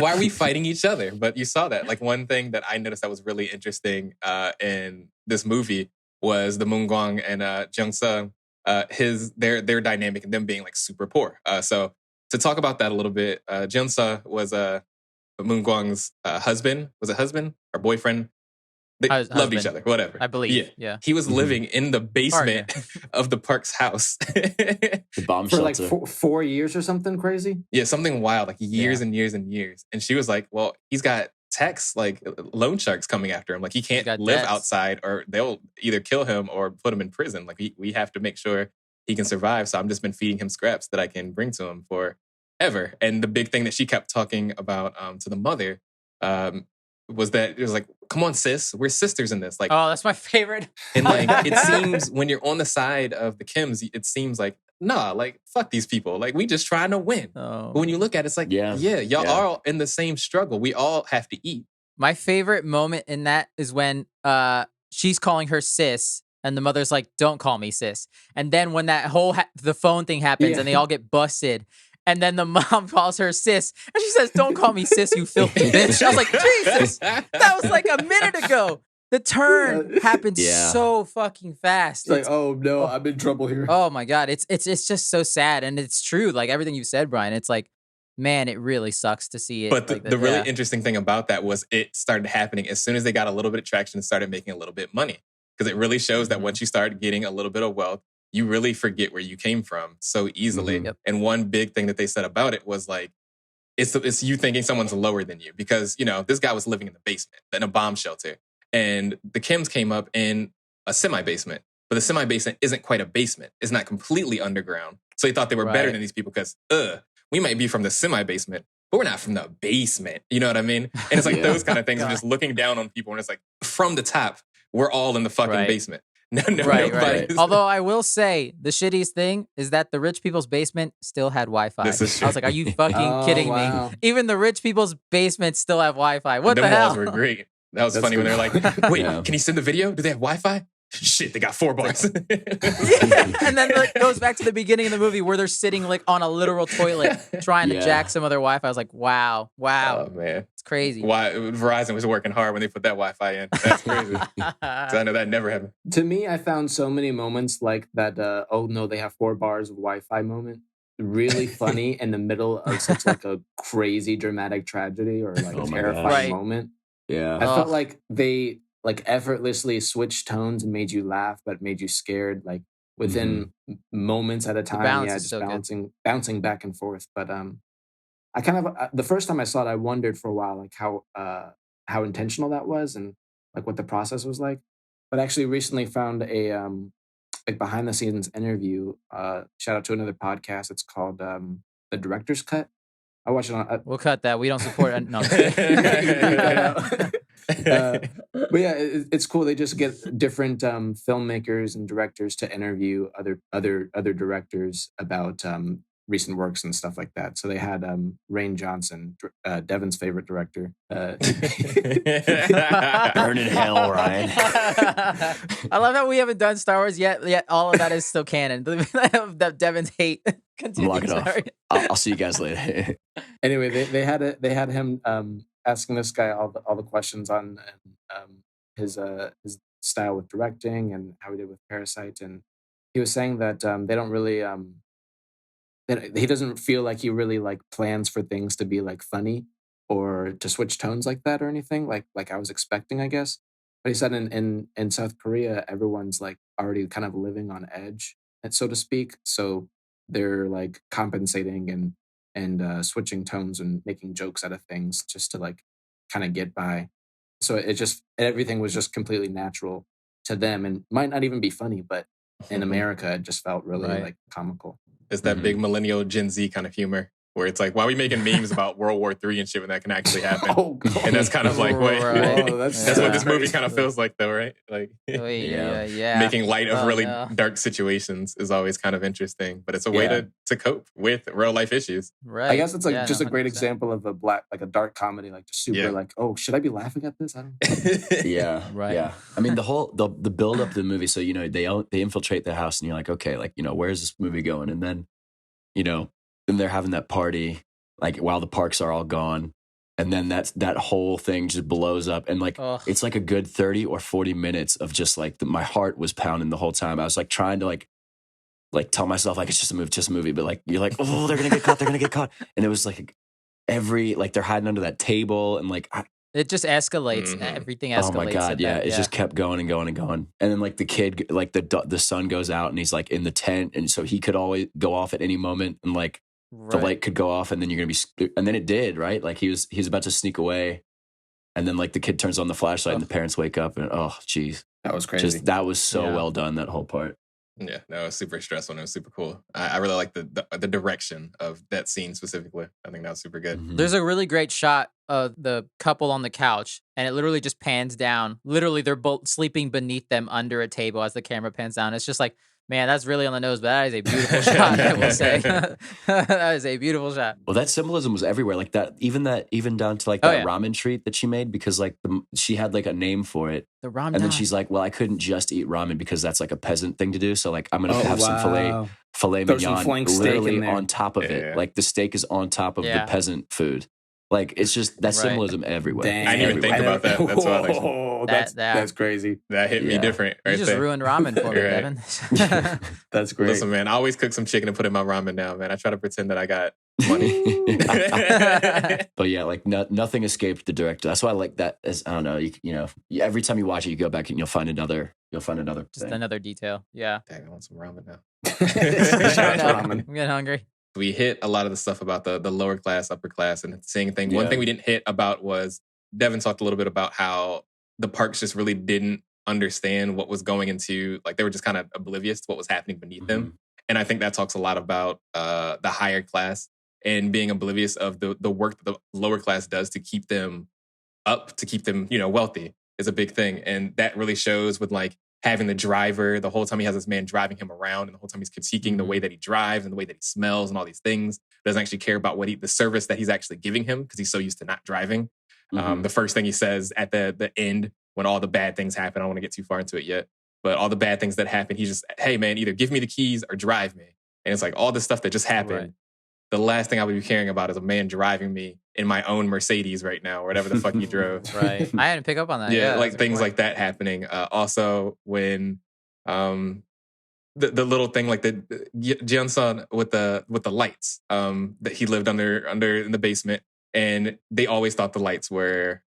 Why are we fighting each other? But you saw that. Like one thing that I noticed that was really interesting in this movie was the Moon Gwang and Jung Sung, their dynamic and them being like super poor. So to talk about that a little bit, Jung Sung was Moon Gwang's husband. Was it husband or boyfriend? They loved each other, whatever. I believe. Yeah. He was living in the basement of the Park's house. The bomb for shelter. like 4 years or something crazy? Yeah, something wild, like years and years and years. And she was like, well, he's got tax, like loan sharks coming after him. Like he can't live outside or they'll either kill him or put him in prison. Like we have to make sure he can survive. So I've just been feeding him scraps that I can bring to him forever. And the big thing that she kept talking about to the mother was that it was like, come on, sis, we're sisters in this. Like, oh, that's my favorite. And like, it seems when you're on the side of the Kims, it seems like, nah, like, fuck these people. Like, we just trying to win. But when you look at it, it's like, y'all are all in the same struggle. We all have to eat. My favorite moment in that is when she's calling her sis and the mother's like, don't call me sis. And then when that whole the phone thing happens and they all get busted, and then the mom calls her sis, and she says, don't call me sis, you filthy bitch. I was like, Jesus, that was like a minute ago. The turn happened so fucking fast. It's like, oh no, I'm in trouble here. Oh my God. It's just so sad. And it's true. Like everything you said, Brian, it's like man, it really sucks to see it. But like the really interesting thing about that was it started happening as soon as they got a little bit of traction and started making a little bit of money. Because it really shows that once you start getting a little bit of wealth, you really forget where you came from so easily. Mhm. Yep. And one big thing that they said about it was like, it's you thinking someone's lower than you because, you know, this guy was living in the basement, in a bomb shelter. And the Kims came up in a semi-basement. But the semi-basement isn't quite a basement. It's not completely underground. So they thought they were better than these people because, we might be from the semi-basement, but we're not from the basement. You know what I mean? And it's like those kind of things of just looking down on people. And it's like, from the top, we're all in the fucking basement. Right. Although I will say the shittiest thing is that the rich people's basement still had Wi-Fi. This is true. I was like, are you fucking kidding me? Even the rich people's basements still have Wi-Fi. What the hell? Walls were great. That was funny when they're like, wait, can you send the video? Do they have Wi-Fi? Shit, they got 4 bars. And then it goes back to the beginning of the movie where they're sitting like on a literal toilet trying to jack some other Wi-Fi. I was like, wow. Oh, man. It's crazy. Why Verizon was working hard when they put that Wi-Fi in. That's crazy. Because I know that never happened. To me, I found so many moments like that, oh no, they have 4 bars of Wi-Fi moment. Really funny in the middle of such like a crazy dramatic tragedy or like terrifying moment. Yeah. I felt like they like effortlessly switched tones and made you laugh, but made you scared, like within moments at a time. Yeah, just bouncing back and forth. But I kind of the first time I saw it, I wondered for a while like how intentional that was and like what the process was like. But actually, recently found a like behind the scenes interview. Shout out to another podcast. It's called The Director's Cut. I watch it on. We'll cut that. We don't support it. No. But yeah, it's cool. They just get different filmmakers and directors to interview other directors about recent works and stuff like that. So they had Rain Johnson, Devin's favorite director. Burn in hell, Ryan. I love that we haven't done Star Wars yet. Yet all of that is still canon. That Devin's hate continues. Lock it off. I'll see you guys later. Anyway, they had him asking this guy all the questions on his style with directing and how he did with Parasite, and he was saying that they don't really that he doesn't feel like he really like plans for things to be like funny or to switch tones like that or anything like I was expecting, I guess. But he said in South Korea, everyone's like already kind of living on edge, so to speak. So they're like compensating and switching tones and making jokes out of things just to like kind of get by. So everything was just completely natural to them and might not even be funny, but in America, it just felt really like comical. It's that big millennial Gen Z kind of humor where it's like, why are we making memes about World War III and shit when that can actually happen? And that's kind of like, that's what this movie kind of feels like though, right? Like, making light of really dark situations is always kind of interesting, but it's a way to cope with real life issues. Right. I guess it's like just a great example of a dark comedy, like just super like, oh, should I be laughing at this? I don't know. Yeah. I mean, the build up to the movie. So, you know, they infiltrate the house and you're like, okay, like, you know, where's this movie going? And then, you know, then they're having that party, like while the parks are all gone. And then that whole thing just blows up. And like, it's like a good 30 or 40 minutes of just like, my heart was pounding the whole time. I was like trying to like tell myself like, it's just a movie. But like, you're like, oh, they're going to get caught. And it was like they're hiding under that table. And like, it just escalates. Everything escalates. Oh my God. Yeah. It just kept going and going and going. And then like the kid, like the son goes out and he's like in the tent. And so he could always go off at any moment. And like, the light could go off and then you're going to be, and then it did, right? Like he was about to sneak away and then like the kid turns on the flashlight and the parents wake up and geez. That was crazy. That was so well done, that whole part. Yeah, no, it was super stressful and it was super cool. I really like the direction of that scene specifically. I think that was super good. Mm-hmm. There's a really great shot of the couple on the couch and it literally just pans down. Literally, they're both sleeping beneath them under a table as the camera pans down. It's just like, man, that's really on the nose, but that is a beautiful shot, I will say. That is a beautiful shot. Well, that symbolism was everywhere. Like that, even down to like that ramen treat that she made, because like she had like a name for it. The ramen. And then she's like, well, I couldn't just eat ramen because that's like a peasant thing to do. So like, I'm going to have some filet mignon literally on top of it. Like the steak is on top of the peasant food. Like it's just that symbolism everywhere. Dang, I didn't even think about that. That's why that's crazy. That hit me different. You just ruined ramen for me, Devin. That's great. Listen, man, I always cook some chicken and put it in my ramen now, man. I try to pretend that I got money. But yeah, like nothing escaped the director. That's why I like that. As I don't know, every time you watch it, you go back and you'll find another Just thing. another detail. Yeah. Dang, I want some ramen now. Ramen. I'm getting hungry. We hit a lot of the stuff about the lower class, upper class, and seeing thing. One Yeah. thing we didn't hit about was Devin talked a little bit about how the parks just really didn't understand what was going into, like they were just kind of oblivious to what was happening beneath them. And I think that talks a lot about the higher class and being oblivious of the work that the lower class does to keep them up, to keep them, wealthy is a big thing. And that really shows with like having the driver, the whole time he has this man driving him around, and the whole time he's critiquing the way that he drives and the way that he smells and all these things. Doesn't actually care about the service that he's actually giving him because he's so used to not driving. The first thing he says at the end when all the bad things happen, I don't want to get too far into it yet, but all the bad things that happen, he's just, hey man, either give me the keys or drive me. And it's like all this stuff that just happened. Right. The last thing I would be caring about is a man driving me in my own Mercedes right now, or whatever the fuck he drove. Right. I had to pick up on that. Yeah, like things like that happening. Also, when the little thing like the Jeon-sun with the lights that he lived under in the basement, and they always thought the lights were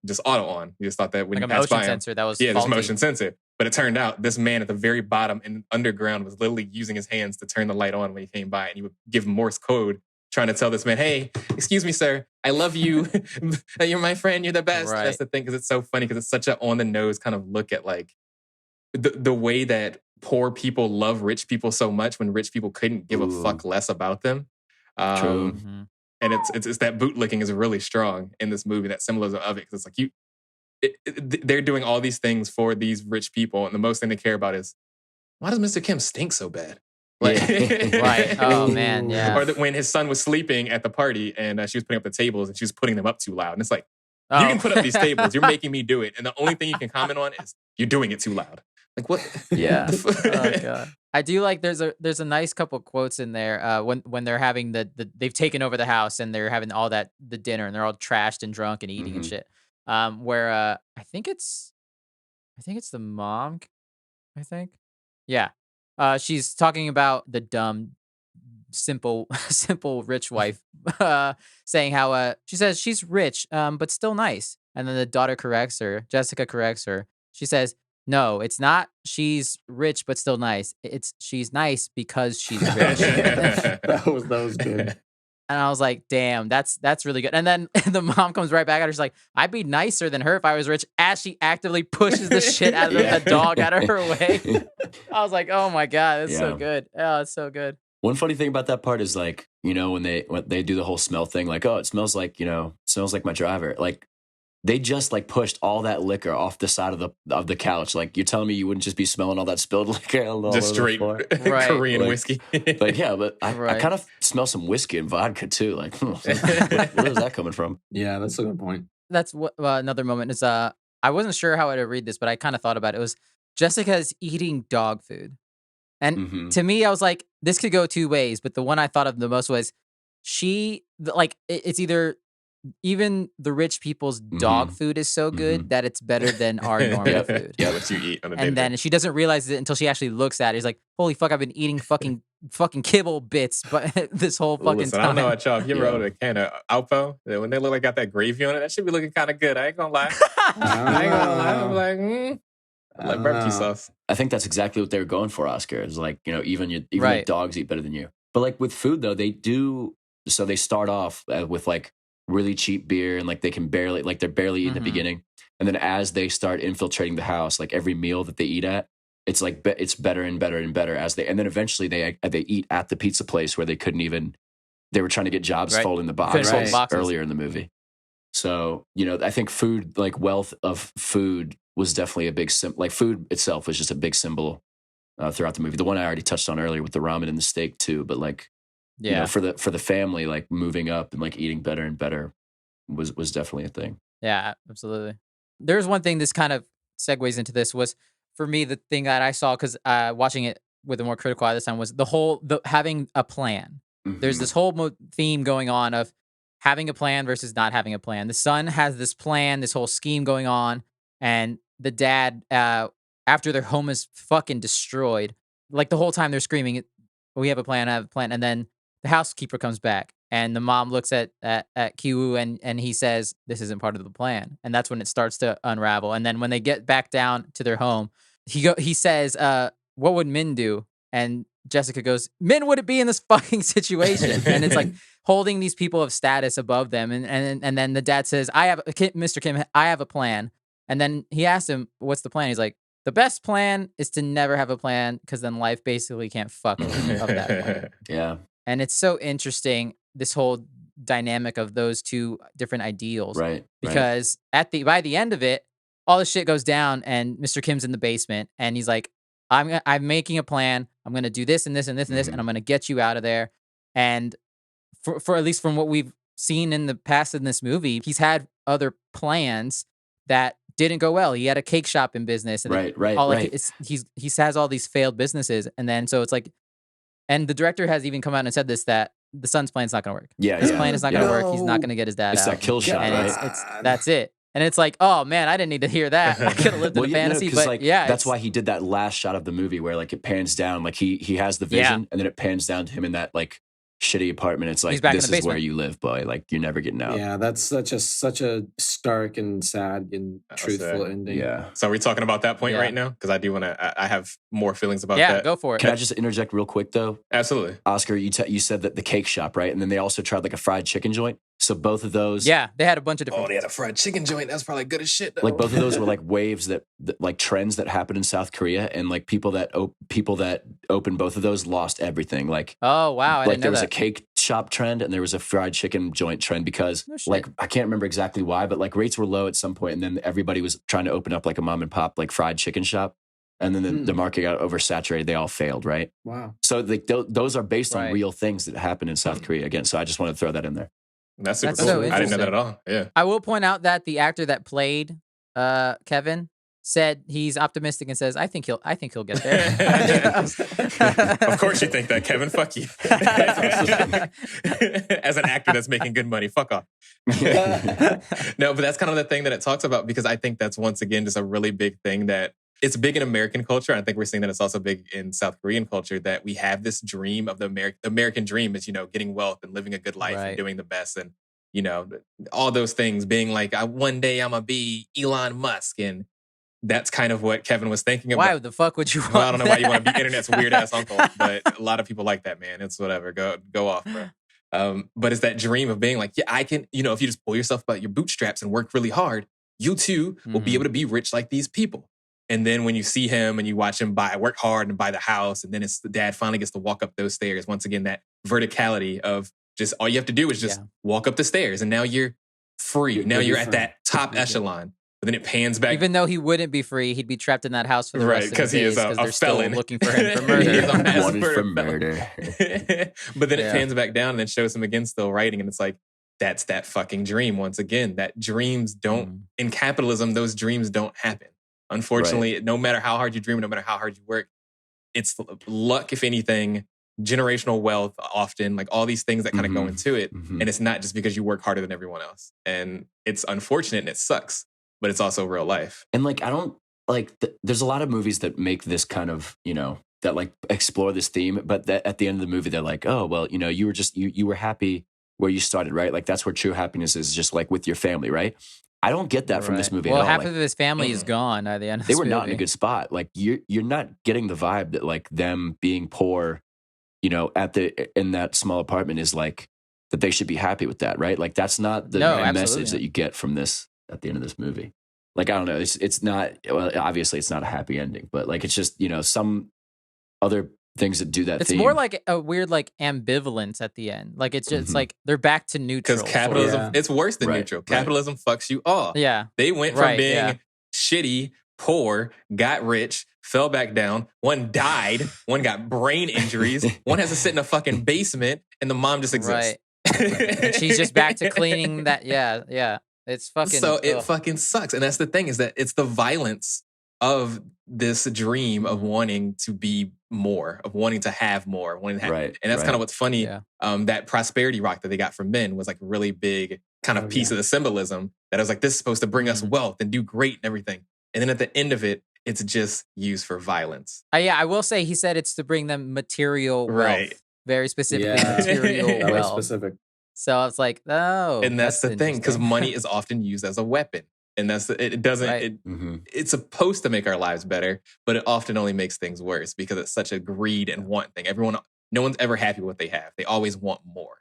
just auto on. You just thought that when like you a passed by motion him, sensor that was this faulty. motion sensor. But it turned out this man at the very bottom and underground was literally using his hands to turn the light on when he came by, and he would give Morse code trying to tell this man, hey, excuse me, sir, I love you. You're my friend. You're the best. Right. That's the thing, because it's so funny, because it's such an on-the-nose kind of look at like the way that poor people love rich people so much when rich people couldn't give a fuck less about them. True. And it's that bootlicking is really strong in this movie, that symbolism of it, because it's like they're doing all these things for these rich people, and the most thing they care about is, why does Mr. Kim stink so bad? Like, right. Oh man, yeah. Or when his son was sleeping at the party and she was putting up the tables and she was putting them up too loud, and it's like, you can put up these tables, you're making me do it, and the only thing you can comment on is you're doing it too loud. Like what? Yeah. Oh god. I do like there's a nice couple quotes in there when they're having they've taken over the house and they're having all the dinner and they're all trashed and drunk and eating and shit. Where I think it's the mom. I think, yeah. She's talking about the dumb, simple rich wife, saying how she says she's rich, but still nice, and then the daughter corrects her. Jessica corrects her. She says, "No, it's not. She's rich but still nice. It's she's nice because she's rich." that was good. And I was like, damn, that's really good. And then the mom comes right back at her. She's like, I'd be nicer than her if I was rich, as she actively pushes the shit out of the dog out of her way. I was like, oh my God, that's so good. Oh, it's so good. One funny thing about that part is like, when they do the whole smell thing, like, oh, it smells like, smells like my driver. Like, they just like pushed all that liquor off the side of the couch. Like, you're telling me you wouldn't just be smelling all that spilled liquor all just straight Korean whiskey. But yeah, but I kind of smell some whiskey and vodka too. Like, where is that coming from? Yeah, that's a good point. That's what another moment is. I wasn't sure how to read this, but I kind of thought about it. It was Jessica's eating dog food, and to me, I was like, this could go two ways. But the one I thought of the most was it's either. Even the rich people's dog food is so good that it's better than our normal food. Yeah, what you eat on a day. And then she doesn't realize it until she actually looks at it. He's like, holy fuck, I've been eating fucking kibble bits but this whole fucking time. I don't know about y'all. If you ever ordered a can of Alpo, when they look like got that gravy on it, that should be looking kind of good. I ain't gonna lie. I'm like, like barbecue sauce. I think that's exactly what they were going for, Oscar. It's like, even like dogs eat better than you. But like with food though, they do. So they start off with like really cheap beer, and like they can barely, like they're barely eating in the beginning, and then as they start infiltrating the house, like every meal that they eat at, it's like it's better and better and better and then eventually they eat at the pizza place where they couldn't even. They were trying to get jobs folding the boxes earlier in the movie. So I think food, like wealth of food, was definitely a big like food itself was just a big symbol throughout the movie. The one I already touched on earlier with the ramen and the steak too, but like. Yeah, for the family, like moving up and like eating better and better was definitely a thing. Yeah, absolutely. There's one thing this kind of segues into this was for me the thing that I saw because watching it with a more critical eye this time was the having a plan. There's this whole theme going on of having a plan versus not having a plan. The son has this plan, this whole scheme going on, and the dad, after their home is fucking destroyed, like the whole time they're screaming, "We have a plan, I have a plan," and then the housekeeper comes back And the mom looks at Kiwoo and he says, "This isn't part of the plan." And that's when it starts to unravel. And then when they get back down to their home, he says, "What would Min do?" And Jessica goes, "Min wouldn't be in this fucking situation." And it's like holding these people of status above them. And then the dad says, Mr. Kim, I have a plan." And then he asked him, "What's the plan?" He's like, "The best plan is to never have a plan, because then life basically can't fuck with of that plan." Yeah. And it's so interesting, this whole dynamic of those two different ideals. Right. Because by the end of it, all this shit goes down and Mr. Kim's in the basement and he's like, I'm making a plan. I'm going to do this and this and this and this, and I'm going to get you out of there. And for at least from what we've seen in the past in this movie, he's had other plans that didn't go well. He had a cake shop in business. And he has all these failed businesses. And then so it's like, and the director has even come out and said this, that the son's plan's not going to work. His plan is not going to work. He's not going to get his dad it's out. That kill shot, and right? that's it. And it's like, oh man, I didn't need to hear that. I could have lived in a fantasy, but like, yeah, that's why he did that last shot of the movie where like it pans down, like he has the vision, and then it pans down to him in that like shitty apartment. It's like, this is where you live, boy. Like you're never getting out. Yeah, that's such a stark and sad and truthful ending. Yeah. So are we talking about that point right now? Because I do want to. I have more feelings about that. Yeah, go for it. Can I just interject real quick though? Absolutely. Oscar, you said that the cake shop, right? And then they also tried like a fried chicken joint. So both of those, yeah, they had a bunch of different. Oh, they had a fried chicken joint. That's probably good as shit, though. Like both of those were like waves that like trends that happened in South Korea, and like people that opened both of those lost everything. Like, oh wow, like there was a cake shop trend and there was a fried chicken joint trend because like I can't remember exactly why, but like rates were low at some point, and then everybody was trying to open up like a mom and pop like fried chicken shop, and then the market got oversaturated. They all failed, right? Wow. So like those are based on real things that happened in South Korea again. So I just want to throw that in there. That's super cool. So I didn't know that at all. Yeah. I will point out that the actor that played Kevin said he's optimistic and says, I think he'll get there. Of course you think that, Kevin. Fuck you. As an actor that's making good money, fuck off. No, but that's kind of the thing that it talks about, because I think that's once again just a really big thing that it's big in American culture. I think we're seeing that it's also big in South Korean culture, that we have this dream of the American dream is, getting wealth and living a good life and doing the best. And, all those things being like, one day I'm going to be Elon Musk. And that's kind of what Kevin was thinking about. Why the fuck would you want Well, I don't know why you want to be internet's weird ass uncle, but a lot of people like that, man. It's whatever. Go off, bro. But it's that dream of being like, yeah, I can, if you just pull yourself by your bootstraps and work really hard, you too will be able to be rich like these people. And then when you see him and you watch him work hard and buy the house, and then the dad finally gets to walk up those stairs. Once again, that verticality of just all you have to do is just walk up the stairs, and now you're free. Now you're at that top echelon. But then it pans back. Even though he wouldn't be free, he'd be trapped in that house for the rest of his days. Right, because he is a felon. Looking for him for murder. He's a mass Wanted for murder. But then it pans back down and then shows him again still writing. And it's like, that's that fucking dream once again. That dreams don't, in capitalism, those dreams don't happen. Unfortunately, no matter how hard you dream, no matter how hard you work, it's luck, if anything, generational wealth often, like all these things that kind of go into it. And it's not just because you work harder than everyone else. And it's unfortunate and it sucks, but it's also real life. And like, I don't like, there's a lot of movies that make this kind of, that like explore this theme, but that at the end of the movie, they're like, oh, well, you were just, you were happy where you started, right? Like that's where true happiness is, just like with your family, right? I don't get that from this movie at all. Half of his family is gone at the end of this movie. They were not in a movie. good spot. Like you're not getting the vibe that like them being poor, in that small apartment is like that they should be happy with that, right? Like that's not the message that you get from this at the end of this movie. Like I don't know, it's not, well, obviously it's not a happy ending, but like it's just some other things that do that. It's more like a weird like ambivalence at the end. Like it's just like they're back to neutral. Because capitalism, it's worse than neutral. Capitalism fucks you all. Yeah, they went from being shitty, poor, got rich, fell back down. One died. One got brain injuries. One has to sit in a fucking basement, and the mom just exists. And she's just back to cleaning that. Yeah. It's fucking. So it fucking sucks, and that's the thing, is that it's the violence of this dream of wanting to be more, of wanting to have more, wanting to have, and that's kind of what's funny. That prosperity rock that they got from Men was like a really big kind of piece of the symbolism that I was like, this is supposed to bring us wealth and do great and everything. And then at the end of it, it's just used for violence. I will say he said it's to bring them material wealth. Very specifically, material wealth. Specific. So I was like, oh, And that's the thing, because interesting. money is often used as a weapon. And it doesn't, Right. it's supposed to make our lives better, but it often only makes things worse because it's such a greed and want thing. No one's ever happy with what they have. They always want more.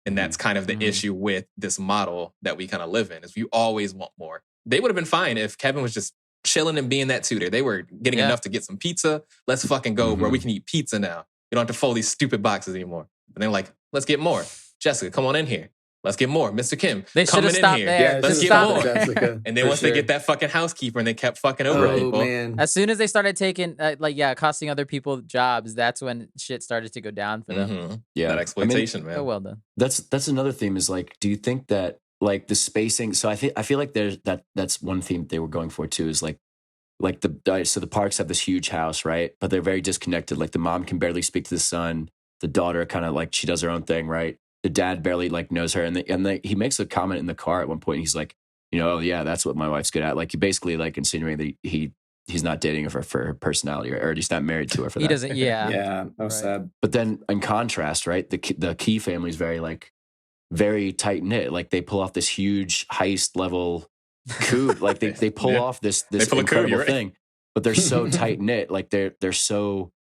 And that's kind of the issue with this model that we kind of live in, is you always want more. They would have been fine if Kevin was just chilling and being that tutor. They were getting enough to get some pizza. Let's fucking go, bro. We can eat pizza now. You don't have to fold these stupid boxes anymore. And they're like, let's get more. Jessica, come on in here. Let's get more. Mr. Kim, They should coming have in stopped here. there. Yeah, Let's just get stop more. it, Jessica. And then once they get that fucking housekeeper and they kept fucking over people. Man. As soon as they started taking, costing other people jobs, that's when shit started to go down for them. Yeah, that exploitation, man. Oh, well done. That's another theme. Is like, do you think that like the spacing? So I feel like that's one theme they were going for too. Is like the Parks have this huge house, right? But they're very disconnected. Like the mom can barely speak to the son. The daughter kind of like she does her own thing, right? The dad barely like knows her, and he makes a comment in the car at one point. He's like, oh yeah, that's what my wife's good at. Like he basically like insinuating that he's not dating her for her personality, or he's not married to her for that. He doesn't. Yeah. Yeah, that was sad. But then in contrast, right, the Key family is very tight knit. Like they pull off this huge heist level coup. Like they pull off this incredible thing, but they're so tight knit. Like they're so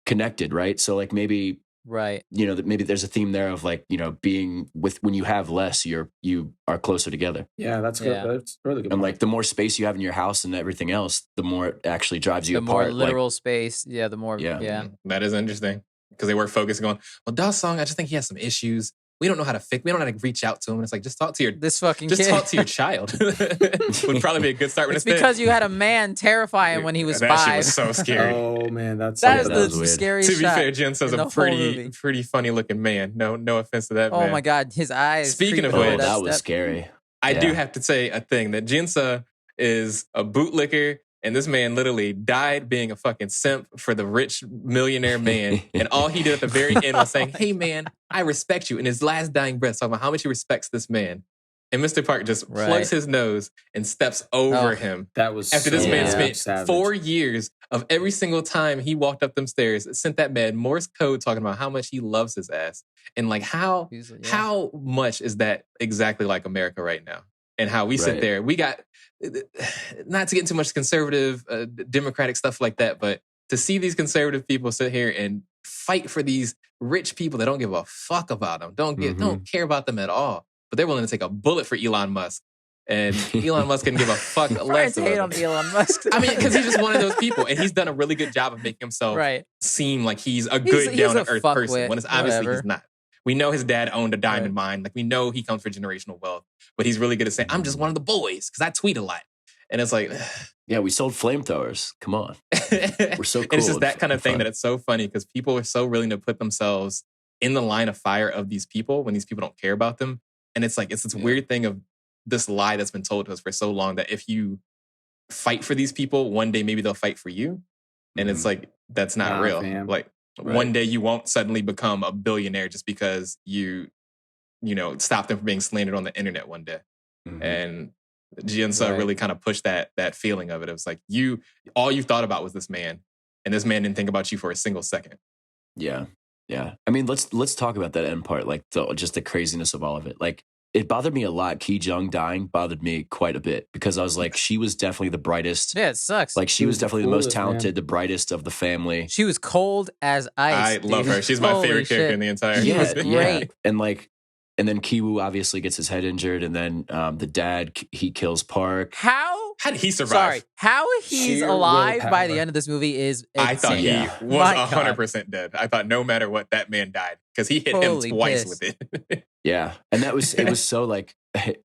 connected, right? So like maybe. Right. Maybe there's a theme there of like, being with when you have less, you are closer together. Yeah, that's good. Yeah. That's really good. And like the more space you have in your house and everything else, the more it actually drives you The apart. more literal space. Yeah. The more. Yeah. Yeah. That is interesting because they were focusing on, well, Daw's song, I just think he has some issues. We don't know how to fix. We don't know how to reach out to him. And it's like, just talk to your talk to your child. Would probably be a good start. It's because you had a man terrify him when he was that 5. Shit was so scary. Oh man, that is was the weird. scariest. To be shot fair, Jen says in a the whole movie. pretty funny looking man. No offense to that man. Oh my God, his eyes. Speaking of creeping which, over that was scary. I do have to say a thing that Jinsa is a bootlicker. And this man literally died being a fucking simp for the rich millionaire man. And all he did at the very end was saying, hey man, I respect you. In his last dying breath, talking about how much he respects this man. And Mr. Park just plugs his nose and steps over him. That was after this man spent savage. 4 years of every single time he walked up them stairs, sent that man Morse code talking about how much he loves his ass. And like how much is that exactly like America right now? And how we sit there, we got, not to get into much conservative, democratic stuff like that, but to see these conservative people sit here and fight for these rich people that don't give a fuck about them, don't care about them at all, but they're willing to take a bullet for Elon Musk. And Elon Musk can give a fuck less hate on Elon Musk. I mean, because he's just one of those people, and he's done a really good job of making himself seem like he's a good down-to-earth person, when it's obviously he's not. We know his dad owned a diamond mine. Like, we know he comes for generational wealth, but he's really good at saying, I'm just one of the boys because I tweet a lot. And it's like, yeah, we sold flamethrowers. Come on. We're so cool. And it's just that kind of thing that it's so funny because people are so willing to put themselves in the line of fire of these people when these people don't care about them. And it's like, it's this weird thing of this lie that's been told to us for so long that if you fight for these people, one day maybe they'll fight for you. And it's like, that's not real. Fam. Like, one day you won't suddenly become a billionaire just because you stop them from being slandered on the internet one day. And Jiansa really kind of pushed that feeling of it. It was like all you thought about was this man, and this man didn't think about you for a single second. Yeah. Yeah. I mean, let's talk about that end part, like just the craziness of all of it. Like, it bothered me a lot. Ki Jung dying bothered me quite a bit because I was like, she was definitely the brightest. Yeah, it sucks. Like, she was definitely the most talented, the brightest of the family. She was cold as ice. I love her. She's my favorite character in the entire movie. Great. And then Kiwoo obviously gets his head injured, and then the dad, he kills Park. How did he survive? Sorry, how he's alive by the end of this movie is insane. I thought he was 100% dead. I thought no matter what, that man died because he hit him twice with it. Yeah, and it was so like,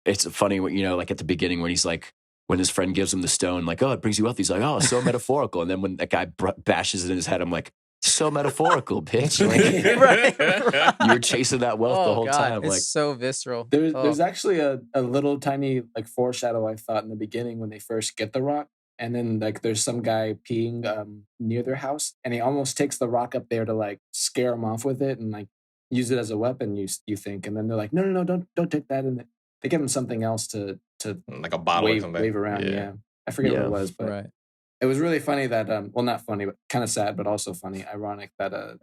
it's funny when, like at the beginning when he's like, when his friend gives him the stone, like, oh, it brings you wealth. He's like, oh, so metaphorical. And then when that guy bashes it in his head, I'm like, so metaphorical, bitch. Like, you were chasing that wealth the whole time. It's like, so visceral. There's actually a little tiny like foreshadow I thought in the beginning when they first get the rock, and then like there's some guy peeing near their house, and he almost takes the rock up there to like scare him off with it and like use it as a weapon. You think, and then they're like, no, don't take that, and they give him something else to like a bottle or something. Wave around. Yeah, I forget what it was, but. It was really funny that, well, not funny, but kind of sad, but also funny, ironic that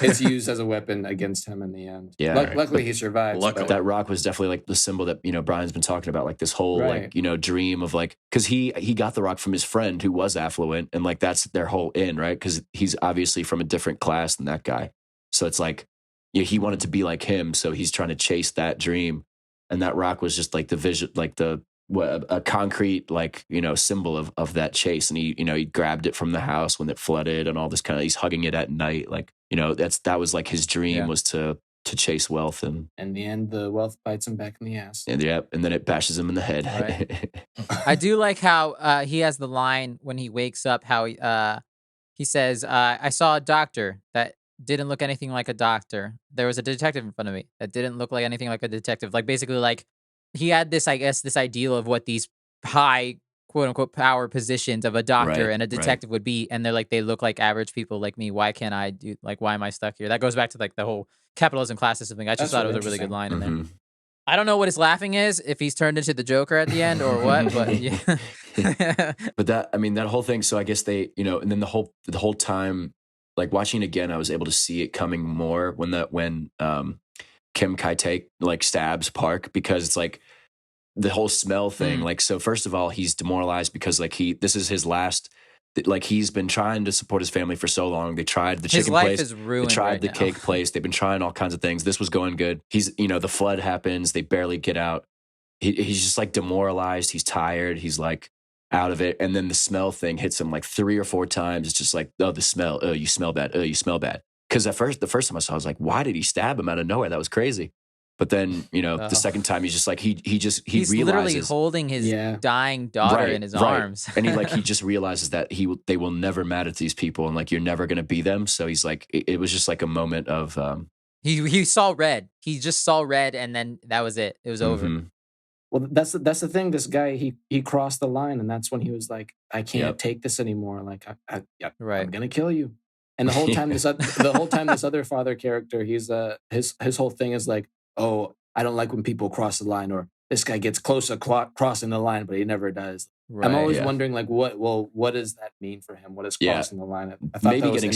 it's used as a weapon against him in the end. Yeah. Luckily, he survives. Luckily. That rock was definitely like the symbol that, Brian's been talking about, like this whole like, dream of like, because he got the rock from his friend who was affluent, and like that's their whole in, right? Because he's obviously from a different class than that guy. So it's like, he wanted to be like him, so he's trying to chase that dream. And that rock was just like the vision, like a concrete, like, symbol of that chase. And he grabbed it from the house when it flooded and all this kind of, he's hugging it at night. Like, that was like his dream was to chase wealth. And in the end, the wealth bites him back in the ass. And then it bashes him in the head. Right. I do like how he has the line when he wakes up, how he says, I saw a doctor that didn't look anything like a doctor. There was a detective in front of me that didn't look like anything like a detective. Like basically, like he had this, I guess, this ideal of what these high quote unquote power positions of a doctor and a detective would be, and they're like, they look like average people like me. Why can't I do, like, why am I stuck here? That goes back to like the whole capitalism classism thing. I just thought it was a really good line in there. I don't know what his laughing is, if he's turned into the Joker at the end or what, but yeah. But that whole thing. So I guess they, and then the whole time, like watching it again, I was able to see it coming more when Kim Kai-tae like stabs Park, because it's like the whole smell thing. Like, so first of all, he's demoralized because like this is his last, like he's been trying to support his family for so long. They tried the chicken place, is ruined, they tried right the now. cake place. They've been trying all kinds of things. This was going good. He's, the flood happens. They barely get out. He's just like demoralized. He's tired. He's like out of it. And then the smell thing hits him like 3 or 4 times. It's just like, oh, the smell. Oh, you smell bad. Oh, you smell bad. Because the first time I saw it, I was like, why did he stab him out of nowhere? That was crazy. But then, the second time he's just like, he he's realizes, literally holding his dying daughter in his arms. And he just realizes that they will never matter to these people, and like, you're never going to be them. So he's like, it was just like a moment of, he saw red. He just saw red, and then that was it. It was over. Well, that's the thing. This guy, he crossed the line, and that's when he was like, I can't take this anymore. Like, I'm gonna kill you. And the whole time, this other father character, he's his whole thing is like, oh, I don't like when people cross the line, or this guy gets closer crossing the line, but he never does. Right, I'm always wondering, like, what does that mean for him? What is crossing the line? I thought maybe that was getting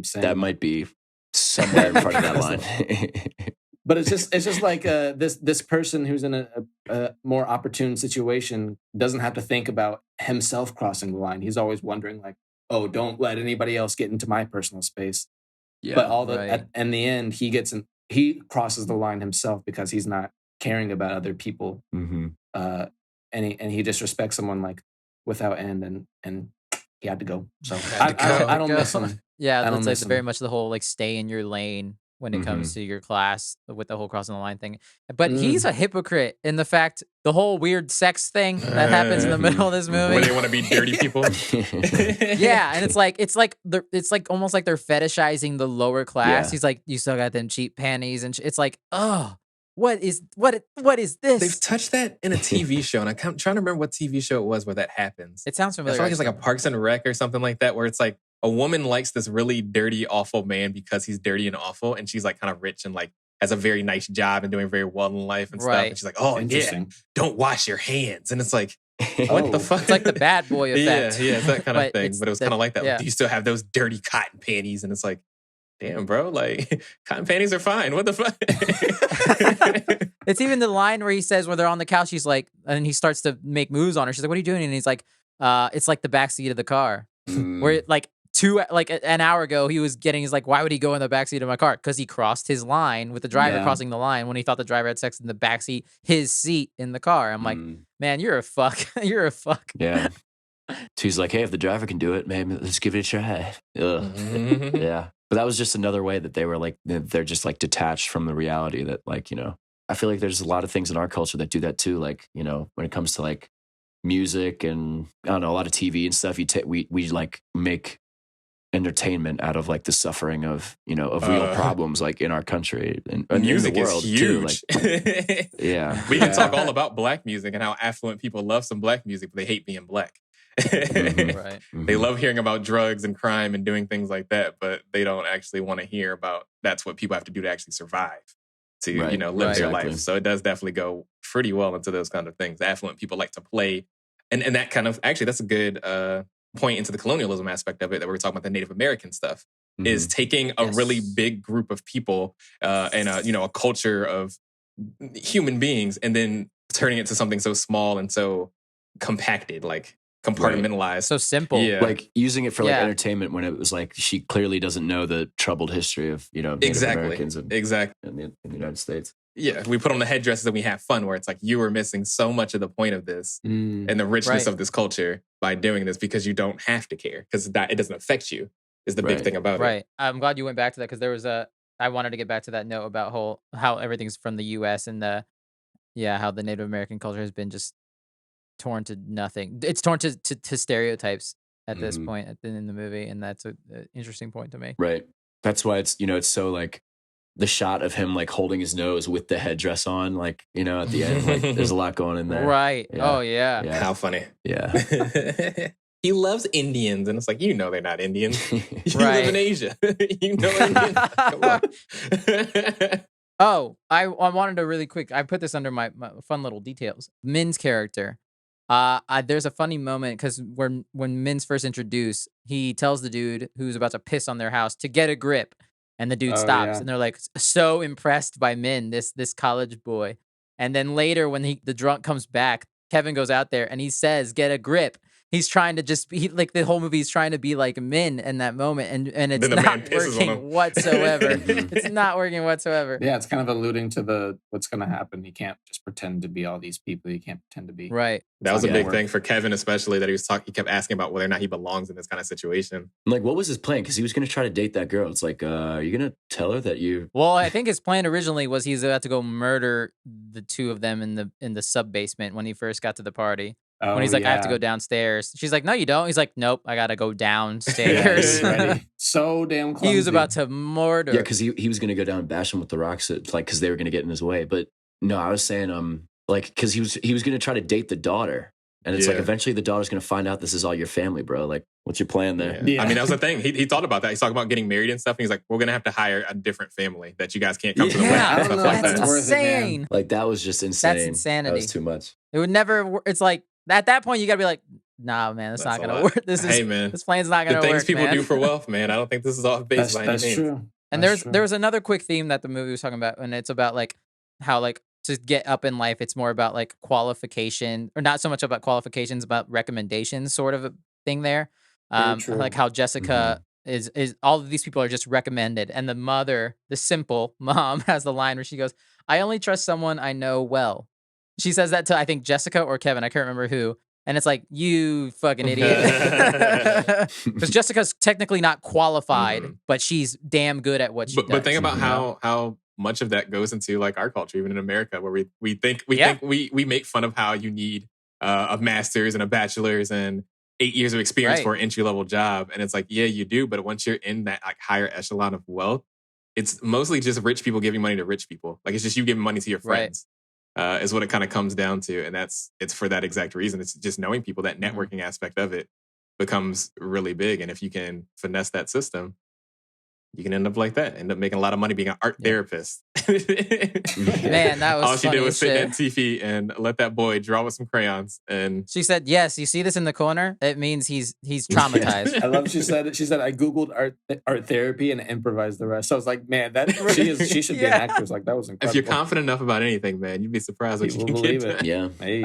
stabbed. That might be somewhere in front of that line. But it's just like this person who's in a more opportune situation doesn't have to think about himself crossing the line. He's always wondering, like, oh, don't let anybody else get into my personal space. Yeah, but in the end, he crosses the line himself because he's not caring about other people, and he disrespects someone like without end, and he had to go. So I don't miss him. Yeah, that's like very much the whole like stay in your lane when it comes to your class with the whole crossing the line thing. But he's a hypocrite in the fact, the whole weird sex thing that happens in the middle of this movie. Where they want to be dirty people. Yeah, and it's like almost like they're fetishizing the lower class. Yeah. He's like, you still got them cheap panties, and it's like, oh, what is this? They've touched that in a TV show, and I'm trying to remember what TV show it was where that happens. It sounds familiar. I feel like it's like a Parks and Rec or something like that, where it's like a woman likes this really dirty, awful man because he's dirty and awful, and she's like kind of rich and like has a very nice job and doing very well in life and stuff. And she's like, oh, yeah, don't wash your hands. And it's like, what the fuck? It's like the bad boy effect. Yeah, it's that kind of thing. But it was kind of like that. Yeah. Do you still have those dirty cotton panties? And it's like, damn, bro, like cotton panties are fine. What the fuck? It's even the line where he says, when they're on the couch, he's like, and he starts to make moves on her. She's like, what are you doing? And he's like, it's like the backseat of the car. Where like an hour ago, he's like, why would he go in the backseat of my car? Because he crossed his line with the driver crossing the line when he thought the driver had sex in the backseat, his seat in the car. I'm like, man, you're a fuck. You're a fuck. Yeah. So he's like, hey, if the driver can do it, maybe let's give it a try. Yeah. But that was just another way that they were like, they're just like detached from the reality that, like, I feel like there's a lot of things in our culture that do that too. Like, when it comes to like music and I don't know, a lot of TV and stuff, we like make entertainment out of like the suffering of real problems like in our country and music in the world is huge. Too. Like, yeah, we can talk all about black music and how affluent people love some black music, but they hate being black. They love hearing about drugs and crime and doing things like that, but they don't actually want to hear about that's what people have to do to actually survive, to live their life. So it does definitely go pretty well into those kind of things. Affluent people like to play, and that kind of, actually that's a good point into the colonialism aspect of it, that we were talking about the Native American stuff. is taking a really big group of people and a culture of human beings and then turning it to something so small and so compacted, like compartmentalized. So simple. Yeah. Like using it for like entertainment when it was like she clearly doesn't know the troubled history of, Native Americans in the United States. Yeah, we put on the headdresses and we have fun where it's like you are missing so much of the point of this and the richness of this culture by doing this because you don't have to care because it doesn't affect you is the big thing about it. Right. I'm glad you went back to that because I wanted to get back to that note about how everything's from the U.S. and how the Native American culture has been just torn to nothing. It's torn to stereotypes at this point in the movie, and that's an interesting point to make. Right. That's why it's it's so like the shot of him like holding his nose with the headdress on, like at the end, like there's a lot going in there. Right. Yeah. Oh yeah. How funny. Yeah. He loves Indians, and it's like they're not Indians. You Right. live in Asia. Indians. Come on. Oh, I wanted to really quick. I put this under my fun little details. Min's character. There's a funny moment because when Min's first introduced, he tells the dude who's about to piss on their house to get a grip, and the dude stops, and they're like so impressed by Min, this college boy. And then later, when the drunk comes back, Kevin goes out there and he says, "Get a grip." He's trying to just be like the whole movie. He's trying to be like Min in that moment, and it's not working whatsoever. It's not working whatsoever. Yeah, it's kind of alluding to what's going to happen. You can't just pretend to be all these people. You can't pretend to be right. That was a big thing for Kevin, especially that he kept asking about whether or not he belongs in this kind of situation. Like, what was his plan? Because he was going to try to date that girl. It's like, are you going to tell her that you? Well, I think his plan originally was he's about to go murder the two of them in the sub basement when he first got to the party. When he's like, I have to go downstairs. She's like, no, you don't. He's like, nope, I got to go downstairs. So damn clumsy. He was about to murder. Yeah, because he was going to go down and bash him with the rocks, because they were going to get in his way. But no, I was saying, because he was going to try to date the daughter. And it's like, eventually the daughter's going to find out this is all your family, bro. Like, what's your plan there? Yeah. I mean, that was the thing. He thought about that. He's talking about getting married and stuff. And he's like, we're going to have to hire a different family that you guys can't come to the wedding. I don't know if that's insane. Like, that was just insane. That's insanity. That was too much. It would never, it's like, at that point, you got to be like, nah, man, that's not going to work. This plan's not going to work, the things people do for wealth, man. I don't think this is off base by any means. That's true. And there was another quick theme that the movie was talking about, and it's about like how like to get up in life, it's more about like qualification, or not so much about qualifications, about recommendations, sort of a thing there. Like how Jessica is all of these people are just recommended, and the mother, the simple mom, has the line where she goes, "I only trust someone I know well." She says that to, I think, Jessica or Kevin. I can't remember who. And it's like, you fucking idiot. Because Jessica's technically not qualified, but she's damn good at what she does. But think about how much of that goes into like our culture, even in America, where we think we make fun of how you need a master's and a bachelor's and 8 years of experience for an entry-level job. And it's like, yeah, you do. But once you're in that like higher echelon of wealth, it's mostly just rich people giving money to rich people. Like, it's just you giving money to your friends. Is what it kind of comes down to. And it's for that exact reason. It's just knowing people, that networking aspect of it becomes really big. And if you can finesse that system, you can end up like that. End up making a lot of money being an art therapist. Man, that was all she did was sit shit. at TV and let that boy draw with some crayons. And she said, "Yes, you see this in the corner? It means he's traumatized." I love. She said I googled art therapy and improvised the rest. So I was like, man, she should be an actress. Like, that was incredible. If you're confident enough about anything, man, you'd be surprised what you can believe get. it. Yeah. Hey.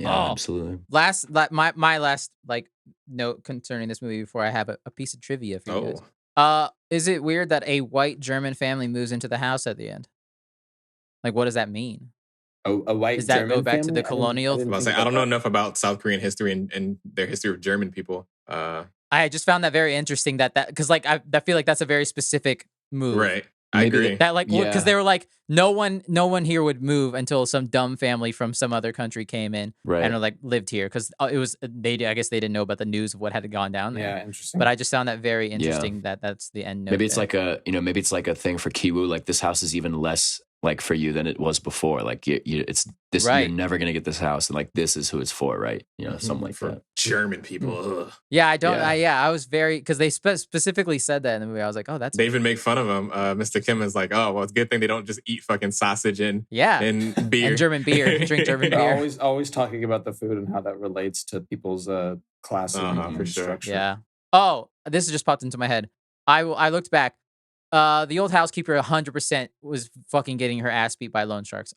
Absolutely. My last like note concerning this movie before I have a piece of trivia for you guys. Is it weird that a white German family moves into the house at the end? Like, what does that mean? A white does that German go back family? to the colonial? I don't know enough about South Korean history and their history of German people. I just found that very interesting that because like I feel like that's a very specific move. Right. I agree. That like because they were like no one here would move until some dumb family from some other country came in and like lived here because it was I guess they didn't know about the news of what had gone down there. Yeah, interesting. But I just found that very interesting that that's the end note. Maybe it's like maybe it's like a thing for Kiwoo. Like, this house is even less like for you than it was before. Like, it's this. You're never gonna get this house, and like this is who it's for, right? Something like for that. German people. Yeah, I don't. I was very because they specifically said that in the movie. I was like, oh, that's. They even make fun of him. Mr. Kim is like, oh, well, it's a good thing they don't just eat fucking sausage and beer and German beer, drink German beer. Always talking about the food and how that relates to people's class and for sure. structure. Yeah. Oh, this just popped into my head. I looked back. The old housekeeper 100% was fucking getting her ass beat by loan sharks.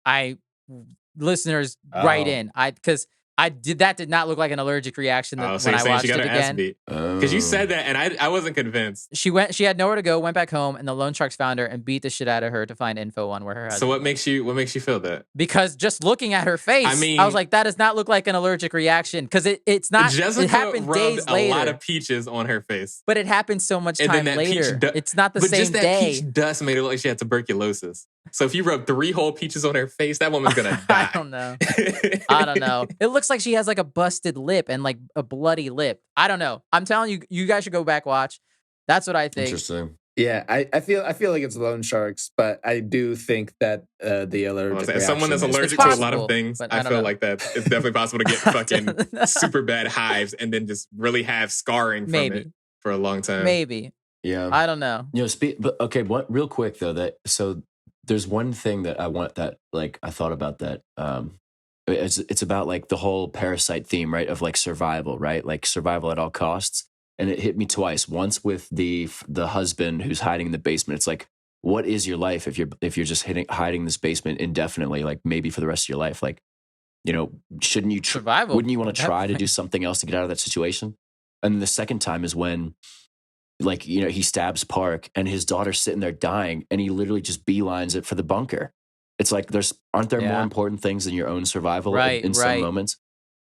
Listeners, write Oh. in. Because that did not look like an allergic reaction Oh, so when you're I saying she watched got it her ass again. beat? Because you said that, and I wasn't convinced. She had nowhere to go, went back home, and the loan sharks found her and beat the shit out of her to find info on where her husband So what was. makes you feel that? Because just looking at her face, I mean, I was like, that does not look like an allergic reaction. Because it's not. Jessica it happened rubbed days a later. lot of peaches on her face, But it happened so much and time then that later. peach It's not the but same just that day. peach dust made it look like she had tuberculosis. So if you rub 3 whole peaches on her face, that woman's gonna die. I don't know. I don't know. It looks like she has like a busted lip and like a bloody lip. I don't know. I'm telling you, you guys should go back watch. That's what I think. Interesting. Yeah, I feel like it's loan sharks, but I do think that the allergic As someone that's reaction is- allergic It's to a lot possible, of things, but I I don't feel know. like that it's definitely possible to get fucking super bad hives and then just really have scarring from Maybe. it for a long time. Maybe. Yeah. I don't know. You know, but okay, what real quick though, so there's one thing that I thought about that. It's about like the whole Parasite theme, right? Of like survival, right? Like survival at all costs. And it hit me twice. Once with the husband who's hiding in the basement. It's like, what is your life if you're just hiding this basement indefinitely, like maybe for the rest of your life? Like, you know, shouldn't you Survival. Wouldn't you want to try to Definitely. do something else to get out of that situation? And then the second time is when, like, you know, he stabs Park and his daughter's sitting there dying, and he literally just beelines it for the bunker. It's like aren't there more Yeah. important things than your own survival Right, in some right. moments?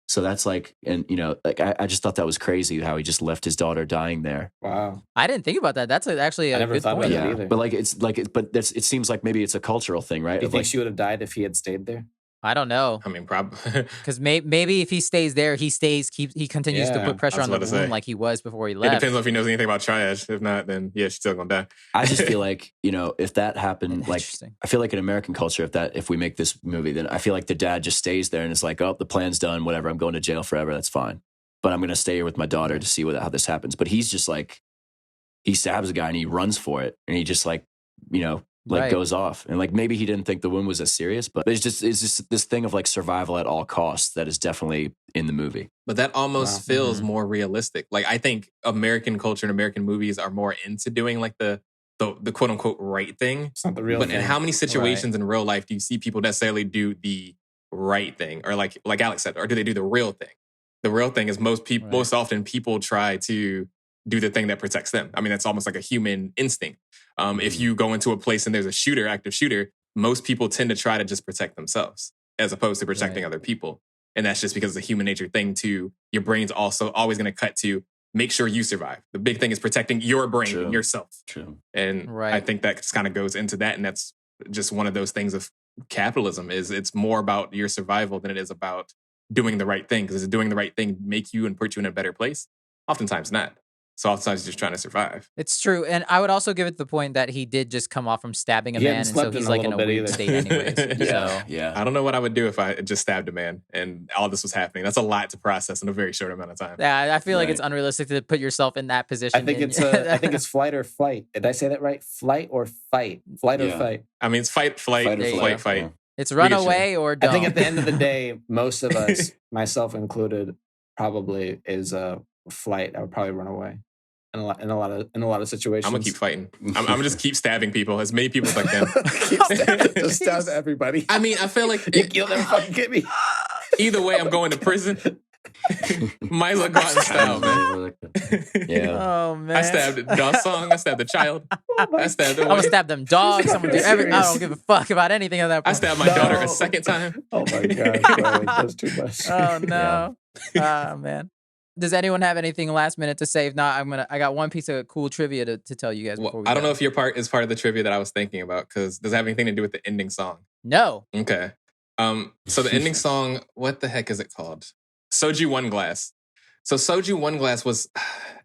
So that's like, and you know, like I just thought that was crazy how he just left his daughter dying there. Wow. I didn't think about that. That's actually I a never good thought about point. that Yeah, either. but like it seems like maybe it's a cultural thing, right? Do you Of think like, she would have died if he had stayed there? I don't know. I mean, probably. Because maybe if he stays there, he continues to Yeah, put pressure I was on the about to wound say. like he was before he It left. depends on if he knows anything about triage. If not, then yeah, she's still gonna die. I just feel like, you know, if that happened, like Interesting. I feel like in American culture, if we make this movie, then I feel like the dad just stays there and it's like, oh, the plan's done, whatever. I'm going to jail forever. That's fine. But I'm going to stay here with my daughter to see how this happens. But he's just like, he stabs a guy and he runs for it. And he just like, you know, like Right. goes off. And like, maybe he didn't think the wound was as serious, but it's just this thing of like survival at all costs that is definitely in the movie. But that almost Wow. feels Mhm. more realistic. Like I think American culture and American movies are more into doing like the quote unquote right thing. It's not the real But thing. in how many situations in real life do you see people necessarily do the right thing, or like Alex said, or do they do the real thing? The real thing is Right. most often people try to do the thing that protects them. I mean, that's almost like a human instinct. If you go into a place and there's a active shooter, most people tend to try to just protect themselves as opposed to protecting Right. other people. And that's just because it's a human nature thing to your brain's also always going to cut to make sure you survive. The big thing is protecting your brain True. and yourself. True. And Right. I think that kind of goes into that. And that's just one of those things of capitalism is it's more about your survival than it is about doing the right thing. Because does doing the right thing make you and put you in a better place? Oftentimes not. So oftentimes you're just trying to survive. It's true. And I would also give it the point that he did just come off from stabbing a He man. hadn't And so slept in he's a like in a little bit weird either. state anyways. Yeah. So Yeah. I don't know what I would do if I just stabbed a man and all this was happening. That's a lot to process in a very short amount of time. yeah, I feel like it's Right. unrealistic to put yourself in that position. I think it's flight or fight. Did I say that right? Flight or fight? Flight or Yeah. fight? I mean, it's fight, flight, Fight or There you flight, go. fight. Yeah. it's You run get your- away or I don't. think at the end of the day, most of us, myself included, probably is flight. I would probably run away in a lot of situations. I'm gonna keep fighting. I'm gonna just keep stabbing people, as many people as I can. Just stab everybody. I mean, I feel like You'll never fucking get me. either way, I'm going to prison. Might as well go out in style, man. Yeah. Oh man. I stabbed Dawg Song. I stabbed the child. I stabbed the I'm gonna wife. stab them dogs. I'm gonna do everything. I don't give a fuck about anything at that I point. stabbed my No. daughter a second time. Oh my gosh, bro, that's too much. Oh no. Oh man. Does anyone have anything last minute to say? If not, I got one piece of cool trivia to tell you guys before Well, we I don't go. know if your part is part of the trivia that I was thinking about, because does it have anything to do with the ending song? No. Okay. So the ending song, what the heck is it called? Soju One Glass. So Soju One Glass was,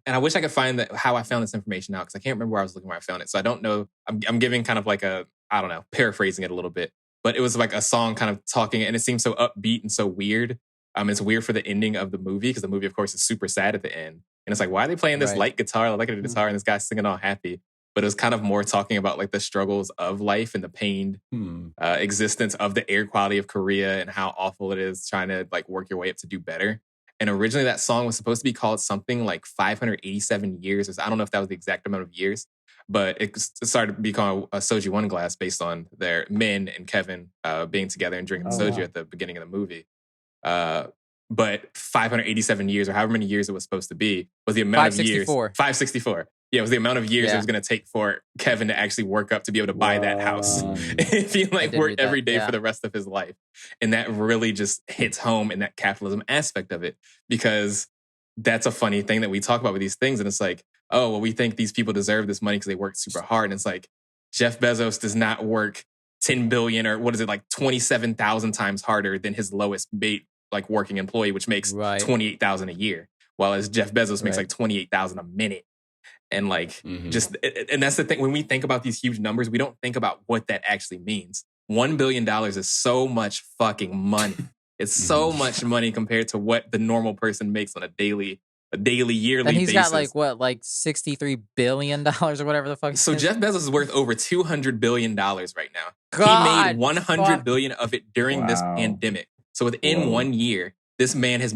and I wish I could find how I found this information out, because I can't remember where I was looking where I found it. So I don't know. I'm giving kind of like I don't know, paraphrasing it a little bit. But it was like a song kind of talking, and it seems so upbeat and so weird. It's weird for the ending of the movie, because the movie, of course, is super sad at the end. And it's like, why are they playing this Right. light guitar, electric guitar, and this guy's singing all happy? But it was kind of more talking about like the struggles of life and the pained existence of the air quality of Korea and how awful it is trying to like work your way up to do better. And originally that song was supposed to be called something like 587 years. I don't know if that was the exact amount of years, but it started to be called a Soju One Glass based on their Min and Kevin being together and drinking soju at the beginning of the movie. But 587 years, or however many years it was supposed to be, was the amount of years. 564. Yeah, it was the amount of years it was going to take for Kevin to actually work up to be able to buy that house. If he work every day for the rest of his life. And that really just hits home in that capitalism aspect of it, because that's a funny thing that we talk about with these things. And it's like, oh, well, we think these people deserve this money because they worked super hard. And it's like, Jeff Bezos does not work 10 billion or 27,000 times harder than his lowest working employee, which makes 28,000 a year, while as Jeff Bezos makes like 28,000 a minute. And and that's the thing. When we think about these huge numbers, we don't think about what that actually means. $1 billion is so much fucking money. It's so much money compared to what the normal person makes on a daily, yearly basis. And he's got $63 billion or whatever the fuck. So Jeff Bezos is worth over $200 billion right now. God, he made $100 billion of it during this pandemic. So within 1 year, this man has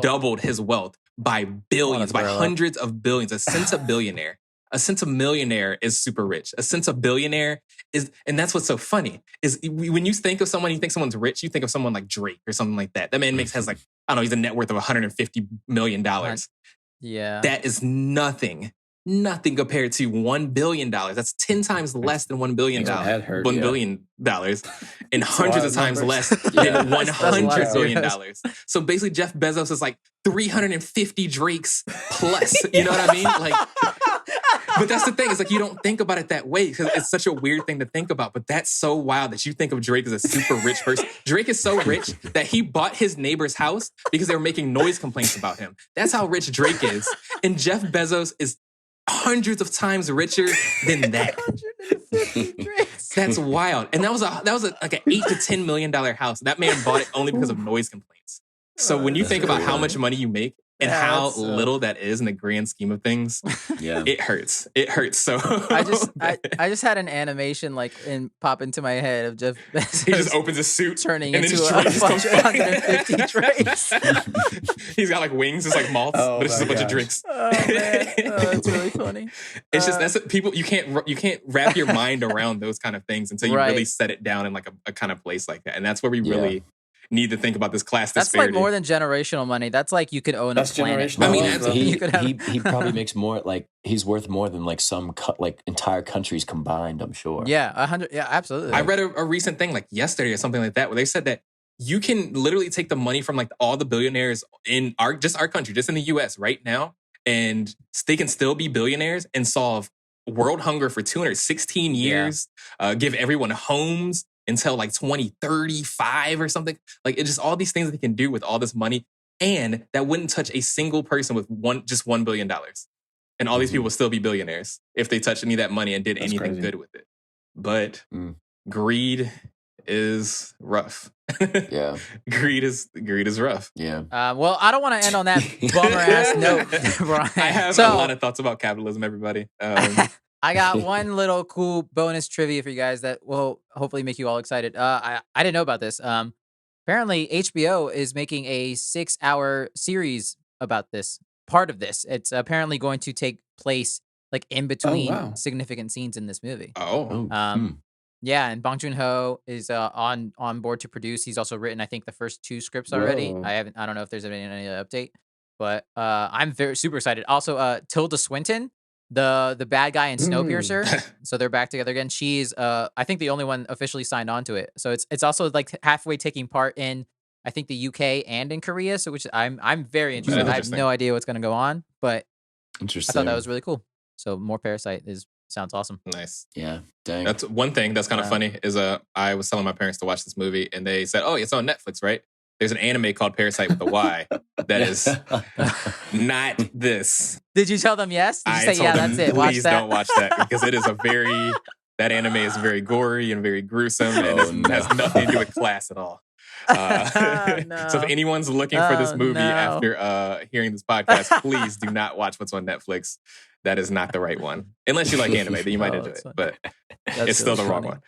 doubled his wealth by billions, by hundreds of billions. A cent a billionaire. A cent a millionaire is super rich. A cent a billionaire is, and that's what's so funny, is when you think of someone, you think someone's rich, you think of someone like Drake or something like that. That man has I don't know, he's a net worth of $150 million. Yeah. That is nothing compared to $1 billion. That's 10 times less than $1 billion. $1 billion. And hundreds of times less than $100 billion. So basically, Jeff Bezos is like 350 Drakes plus. You know what I mean? But that's the thing. It's you don't think about it that way because it's such a weird thing to think about. But that's so wild that you think of Drake as a super rich person. Drake is so rich that he bought his neighbor's house because they were making noise complaints about him. That's how rich Drake is. And Jeff Bezos is hundreds of times richer than that. 150 Drakes. That's wild. And that was like an $8 to $10 million house. That man bought it only because of noise complaints. So when you think about how much money you make and how little that is in the grand scheme of things, it hurts. It hurts. So I just had an animation pop into my head of Jeff Bezos. He just opens his suit, turning into a bunch of 150 drinks. He's got wings, it's like moths, but it's just a bunch of drinks. Oh man, that's really funny. It's just people you can't wrap your mind around those kind of things until you really set it down in a kind of place like that, and that's where we really need to think about this class disparity. That's more than generational money. That's you could own a planet. I mean, he probably makes more. He's worth more than some entire countries combined. I'm sure. Yeah, 100. Yeah, absolutely. I read a recent thing yesterday or something like that where they said that you can literally take the money from all the billionaires in our country, just in the U.S. right now, and they can still be billionaires and solve world hunger for 216 years. Give everyone homes until 2035 or something. It's just all these things that they can do with all this money, and that wouldn't touch a single person with $1 billion. And all these people would still be billionaires if they touched any of that money and did anything good with it. But greed is rough. Yeah. Greed is rough. Yeah. Well, I don't want to end on that bummer ass note, Brian. I have a lot of thoughts about capitalism, everybody. I got one little cool bonus trivia for you guys that will hopefully make you all excited. I didn't know about this. Apparently, HBO is making a 6-hour series about this. Part of this. It's apparently going to take place in between significant scenes in this movie. Yeah, and Bong Joon-ho is on board to produce. He's also written, I think, the first 2 scripts already. I don't know if there's any update, but I'm super excited. Also, Tilda Swinton, the bad guy in Snowpiercer. So they're back together again. She's I think the only one officially signed on to it. So it's also halfway taking part in I think the UK and in Korea. So which I'm very interested. I have no idea what's going to go on, but interesting. I thought that was really cool. So more Parasite sounds awesome. Nice. Yeah. Dang. That's one thing that's kind of funny is I was telling my parents to watch this movie and they said, "Oh, it's on Netflix, right?" There's an anime called Parasite with a Y that is not this. Did you tell them yes? Did you say, yeah, that's it? Please don't watch that because it is that anime is very gory and very gruesome and it has nothing to do with class at all. So if anyone's looking for this movie after hearing this podcast, please do not watch what's on Netflix. That is not the right one. Unless you like anime, then you might enjoy it. But it's still the wrong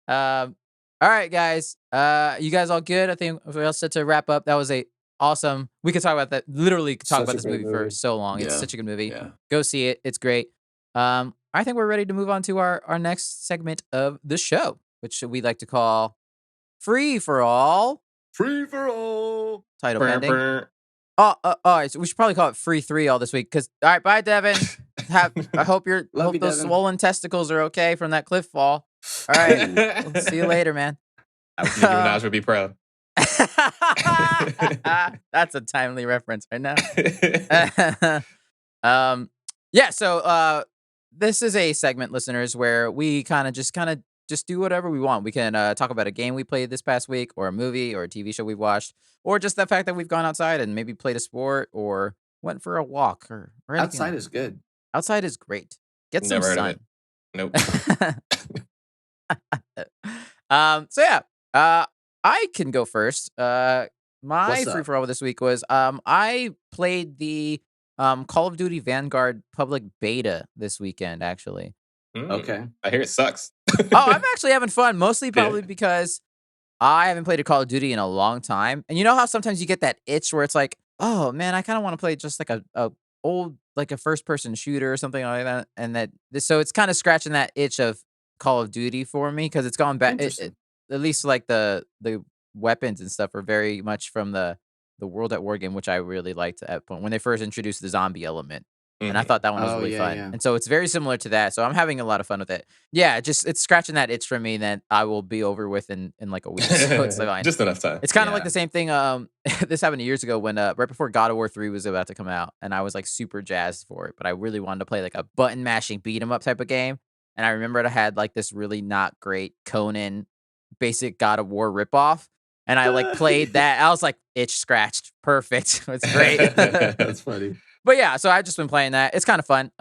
one. All right, guys. You guys all good? I think we're all set to wrap up. That was a awesome. We could talk about that. Literally, could talk Such about a this great movie for movie. so long. It's Yeah. such a good movie. Yeah. Go see it. It's great. I think we're ready to move on to our next segment of the show, which we like to call Free for All. Free for all. Title Brr, pending. brr. All right, so we should probably call it Free 3 all this week. Because all right, bye, Devin. I hope Love you, those Devin. swollen testicles are okay from that cliff fall. All right, we'll see you later, man. Nicki Minaj would be proud. That's a timely reference right now. Yeah, so this is a segment, listeners, where we kind of just do whatever we want. We can talk about a game we played this past week, or a movie, or a TV show we've watched, or just the fact that we've gone outside and maybe played a sport or went for a walk or anything. Outside is good. Outside is great. Get some Never heard of sun. it. Nope. So yeah, I can go first. My What's free up? for all this week was I played the Call of Duty Vanguard public beta this weekend, actually. Okay. I hear it sucks. Oh, I'm actually having fun, mostly probably Yeah. because I haven't played a Call of Duty in a long time. And you know how sometimes you get that itch where it's like, oh man, I kind of want to play just like a old like a first person shooter or something like that. And so it's kind of scratching that itch of Call of Duty for me because it's gone back. Interesting. At least like the weapons and stuff are very much from the World at War game, which I really liked at point when they first introduced the zombie element. And I thought that one was Oh, really yeah, fun. yeah. And so it's very similar to that. So I'm having a lot of fun with it. Yeah, it's scratching that itch for me that I will be over with in like a week. So it's fine. Just enough time. It's kind of like Yeah. the same thing. This happened years ago when right before God of War 3 was about to come out, and I was like super jazzed for it. But I really wanted to play like a button mashing beat 'em up type of game. And I remembered I had like this really not great Conan basic God of War ripoff. And I like played that. I was like, itch scratched. Perfect. It's great. That's funny. But yeah, so I've just been playing that. It's kind of fun.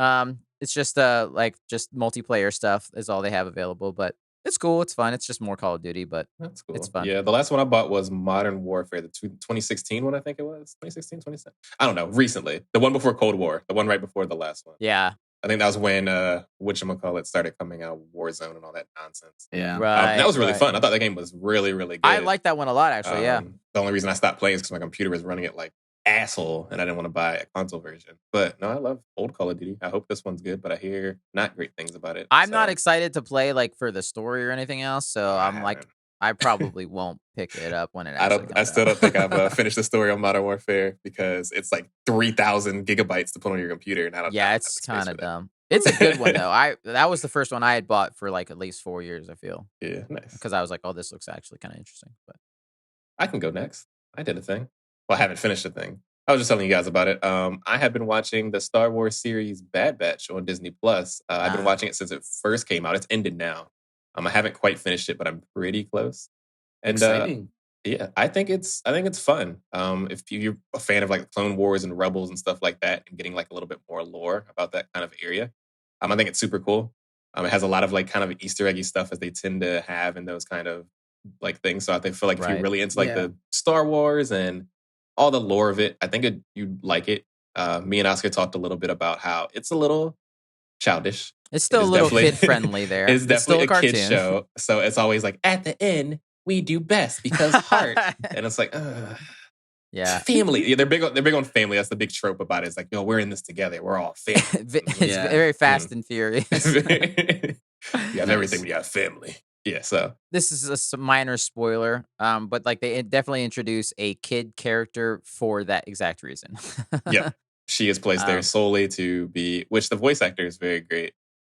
It's just like just multiplayer stuff is all they have available, but it's cool. It's fun. It's just more Call of Duty, but That's cool. it's fun. Yeah, the last one I bought was Modern Warfare, the 2016 one, I think it was. 2016, 2017. I don't know, recently. The one before Cold War, the one right before the last one. Yeah. I think that was when whatchamacallit started coming out, Warzone and all that nonsense. Yeah. Right. That was really right. fun. I thought that game was really, really good. I like that one a lot, actually. Yeah. The only reason I stopped playing is because my computer was running it like asshole and I didn't want to buy a console version. But no, I love old Call of Duty. I hope this one's good, but I hear not great things about it. I'm not excited to play like for the story or anything else, so I'm like, I probably won't pick it up when it actually comes I still out. don't think I've finished the story on Modern Warfare because it's like 3,000 gigabytes to put on your computer, and I don't. Yeah, it's kind of dumb. It's a good one though. That was the first one I had bought for like at least 4 years. I feel. Yeah, nice. Because I was like, oh, this looks actually kind of interesting. But I can go next. I did a thing. Well, I haven't finished the thing. I was just telling you guys about it. I have been watching the Star Wars series Bad Batch on Disney Plus. I've been watching it since it first came out. It's ended now. I haven't quite finished it, but I'm pretty close. And Exciting. yeah, I think it's fun. If you're a fan of like Clone Wars and Rebels and stuff like that, and getting like a little bit more lore about that kind of area, I think it's super cool. It has a lot of like kind of Easter eggy stuff as they tend to have in those kind of like things. So I feel like if you're really into like the Star Wars and all the lore of it, I think you'd like it. Me and Oscar talked a little bit about how it's a little childish. it's still a little kid friendly there. It's definitely still a kid cartoon. show. So it's always like at the end we do best because heart, and it's like, yeah, family. Yeah, they're big on family. That's the big trope about it. It's like, no, we're in this together. We're all family. It's very fast and furious. You have everything when you have family. Yeah, so this is a minor spoiler, but like they definitely introduce a kid character for that exact reason. yeah, she is placed there solely to be, which the voice actor is very great.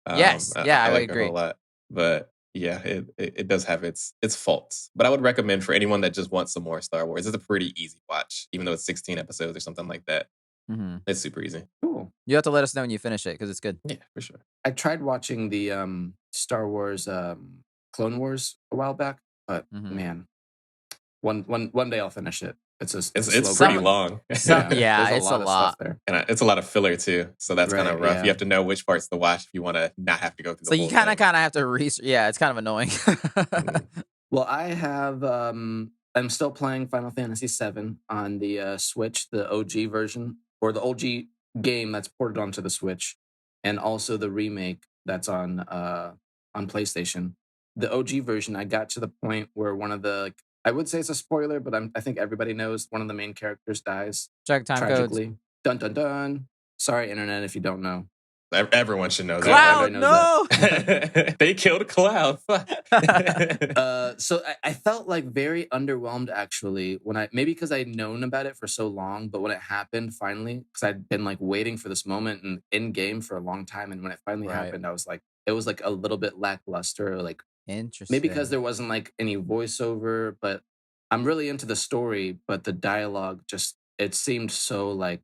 Yes, I like agree. her a lot. But yeah, it does have its faults. But I would recommend for anyone that just wants some more Star Wars. It's a pretty easy watch, even though it's 16 episodes or something like that. Mm-hmm. It's super easy. Cool. You have to let us know when you finish it because it's good. Yeah, for sure. I tried watching the Star Wars Clone Wars a while back, but man, one day I'll finish it. It's pretty long. It's a There's lot. of stuff there. And it's a lot of filler too, so that's kind of rough. yeah. You have to know which parts to watch if you want to not have to go through. So you kind of have to research. Yeah, it's kind of annoying. Well, I have. I'm still playing Final Fantasy VII on the Switch, the OG version, or the OG game that's ported onto the Switch, and also the remake that's on PlayStation. the OG version, I got to the point where one of the, I would say it's a spoiler, but I think everybody knows one of the main characters dies Check time codes. tragically. Dun dun dun. Sorry, internet, if you don't know. Everyone should know Cloud, Everybody knows that. They killed Cloud. So I felt like very underwhelmed actually when maybe because I'd known about it for so long, but when it happened finally, because I'd been like waiting for this moment and in game for a long time, and when it finally Right. happened, I was like, it was like a little bit lackluster, or like Interesting. maybe because there wasn't like any voiceover, but I'm really into the story, but the dialogue just, it seemed so like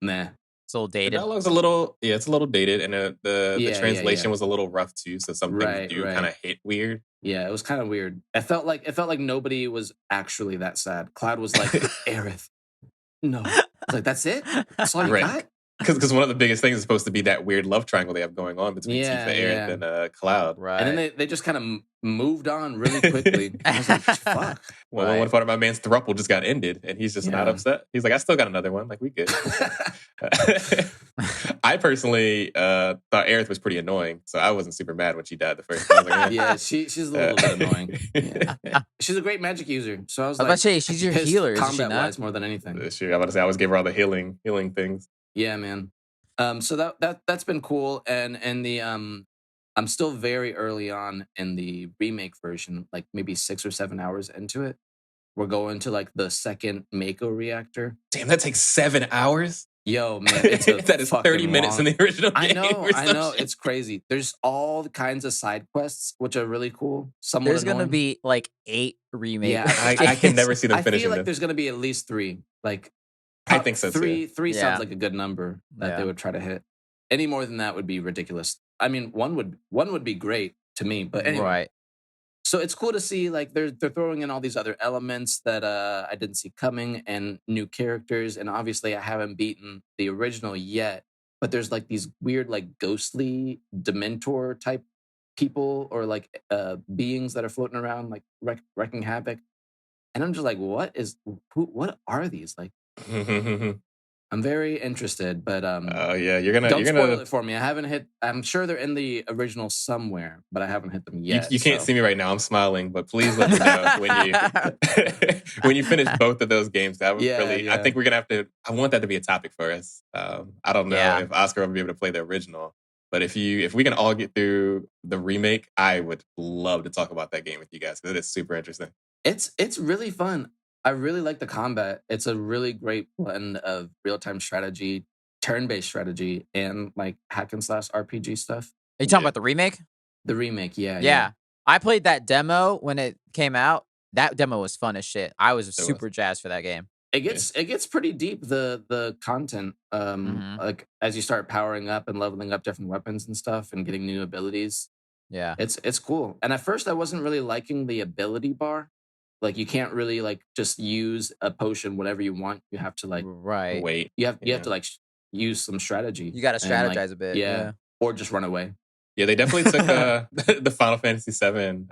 meh. It's a little The dated. dialogue's a little, it's a little dated, and the Yeah, translation yeah. was a little rough too. So some things Right, do right. kind of hit weird. Yeah, it was kind of weird. It felt like nobody was actually that sad. Cloud was like, Aerith, no. I was like, that's it? That's all you Right. got? Because one of the biggest things is supposed to be that weird love triangle they have going on between Yeah, Tifa, Aerith, yeah. and Cloud. Right. And then they just kind of moved on really quickly. I was like, fuck. Well, Right. one part of my man's throuple just got ended, and he's just not Yeah. upset. He's like, I still got another one. Like, we good. I personally thought Aerith was pretty annoying, so I wasn't super mad when she died the first time. I was like, Yeah, she's a little bit annoying. Yeah. She's a great magic user. So I was I was like, about to say, she's your pissed healer, isn't she combat-wise not? more than anything. Sure, I'm about to say I always gave her all the healing things. Yeah, man. So that's been cool. And the I'm still very early on in the remake version, like maybe 6 or 7 hours into it. We're going to like the second Mako reactor. Damn, that takes 7 hours. Yo, man, it's a that is 30 minutes in the original game. I know, shit. it's crazy. There's all kinds of side quests which are really cool. Somewhat There's gonna annoying. be like 8 remake. Yeah, I can never see them I feel finishing like this. there's gonna be at least 3. Like, I think so, too. Three Yeah. sounds like a good number that they would try to hit. Any more than that would be ridiculous. I mean, one would be great to me, but anyway. Right. So it's cool to see like they're throwing in all these other elements that I didn't see coming, and new characters. And obviously, I haven't beaten the original yet, but there's like these weird like ghostly Dementor type people or like beings that are floating around like wrecking havoc. And I'm just like, what are these? Like, I'm very interested, but Oh yeah, you're gonna spoil it for me. I haven't hit. I'm sure they're in the original somewhere, but I haven't hit them yet. You can't see me right now. I'm smiling, but please let me know when you when you finish both of those games. That would really. I think we're gonna have to. I want that to be a topic for us. I don't know if Oscar will be able to play the original, but if we can all get through the remake, I would love to talk about that game with you guys because it is super interesting. It's really fun. I really like the combat. It's a really great blend of real-time strategy, turn-based strategy, and like hack and slash RPG stuff. Are you talking about the remake? The remake, yeah. Yeah. I played that demo when it came out. That demo was fun as shit. I was super jazzed for that game. It gets pretty deep, the content. Like as you start powering up and leveling up different weapons and stuff and getting new abilities. Yeah. It's cool. And at first I wasn't really liking the ability bar. Like you can't really like just use a potion whenever you want. You have to like wait. You have to like use some strategy. You got to strategize a bit. Yeah. Or just run away. Yeah, they definitely took the Final Fantasy VII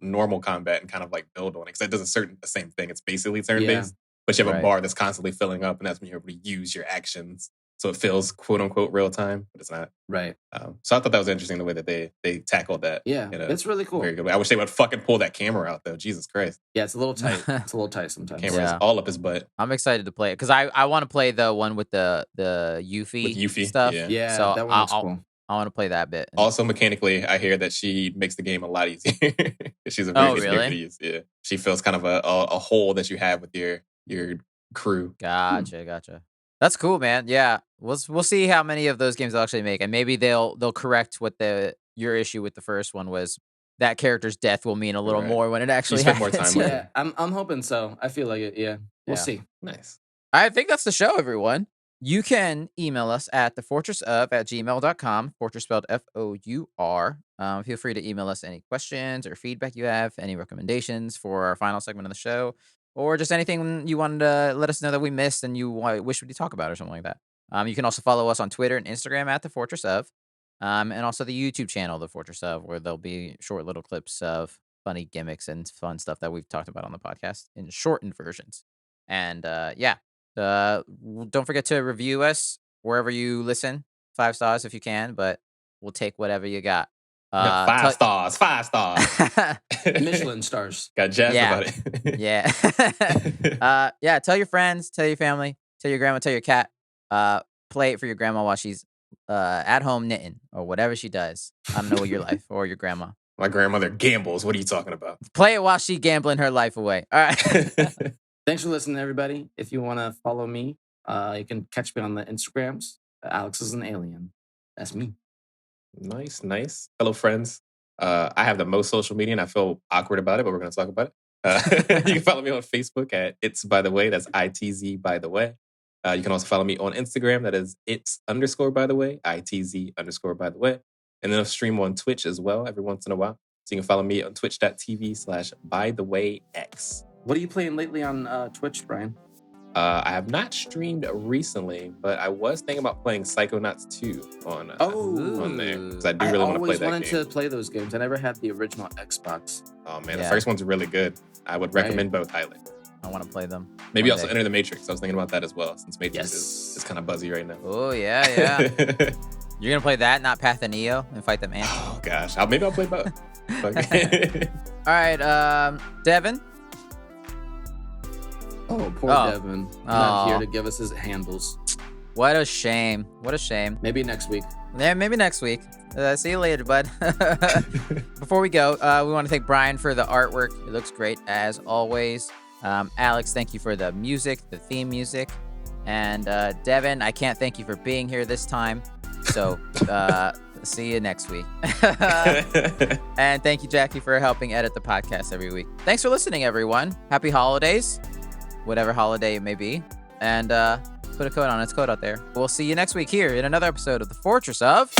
normal combat and kind of like build on it because it does the same thing. It's basically turn based, but you have a bar that's constantly filling up, and that's when you're able to use your actions. So it feels quote unquote real time, but it's not. Right. So I thought that was interesting the way that they tackled that. Yeah, it's really cool. Very good way. I wish they would fucking pull that camera out though. Jesus Christ. Yeah, it's a little tight. It's a little tight sometimes. Camera is all up his butt. I'm excited to play it because I want to play the one with the Yuffie stuff. Yeah, so that one looks cool. I want to play that bit. Also, mechanically, I hear that she makes the game a lot easier. She's a very good character to use. Yeah, she fills kind of a hole that you have with your crew. Gotcha. That's cool, man. Yeah, we'll see how many of those games they'll actually make, and maybe they'll correct what your issue with the first one was. That character's death will mean a little more when it actually happens. More time with it. I'm hoping so. I feel like it. Yeah, we'll see. Nice. I think that's the show, everyone. You can email us at thefortressof@gmail.com. Fortress spelled FOUR. Feel free to email us any questions or feedback you have, any recommendations for our final segment of the show, or just anything you wanted to let us know that we missed and you wish we'd talk about or something like that. You can also follow us on Twitter and Instagram at @thefortressof, and also the YouTube channel, The Fortress of, where there'll be short little clips of funny gimmicks and fun stuff that we've talked about on the podcast in shortened versions. And don't forget to review us wherever you listen. 5 stars if you can, but we'll take whatever you got. Five stars. Michelin stars. Got jazzed Yeah. about it. Yeah. Tell your friends, tell your family, tell your grandma, tell your cat. Play it for your grandma while she's at home knitting or whatever she does. I don't know your life or your grandma. My grandmother gambles. What are you talking about? Play it while she gambling her life away. All right. Thanks for listening, everybody. If you want to follow me, you can catch me on the Instagrams. Alex is an alien. That's me. Nice. Hello, friends. I have the most social media, and I feel awkward about it, but we're going to talk about it. You can follow me on Facebook at It's By The Way. That's ITZ By The Way. You can also follow me on Instagram. That is It's_By The Way, ITZ_By The Way. And then I'll stream on Twitch as well every once in a while. So you can follow me on twitch.tv/ByTheWayX. What are you playing lately on Twitch, Brian? I have not streamed recently, but I was thinking about playing Psychonauts 2 on there. Because I do really want to play that game. I always wanted to play those games. I never had the original Xbox. Oh, man. The first one's really good. I would recommend both highly. I want to play them. Maybe also Enter the Matrix. I was thinking about that as well, since Matrix is kind of buzzy right now. Oh, yeah. You're going to play that, not Path of Neo, and fight them ants? Oh, gosh. Maybe I'll play both. All right, Devin? Oh, poor Devin. Not here to give us his handles. What a shame. Maybe next week. Yeah, maybe next week. See you later, bud. Before we go, we want to thank Brian for the artwork. It looks great, as always. Alex, thank you for the music, the theme music. And Devin, I can't thank you for being here this time. So see you next week. And thank you, Jackie, for helping edit the podcast every week. Thanks for listening, everyone. Happy holidays, whatever holiday it may be. And put a code on its code out there. We'll see you next week here in another episode of the Fourtress of...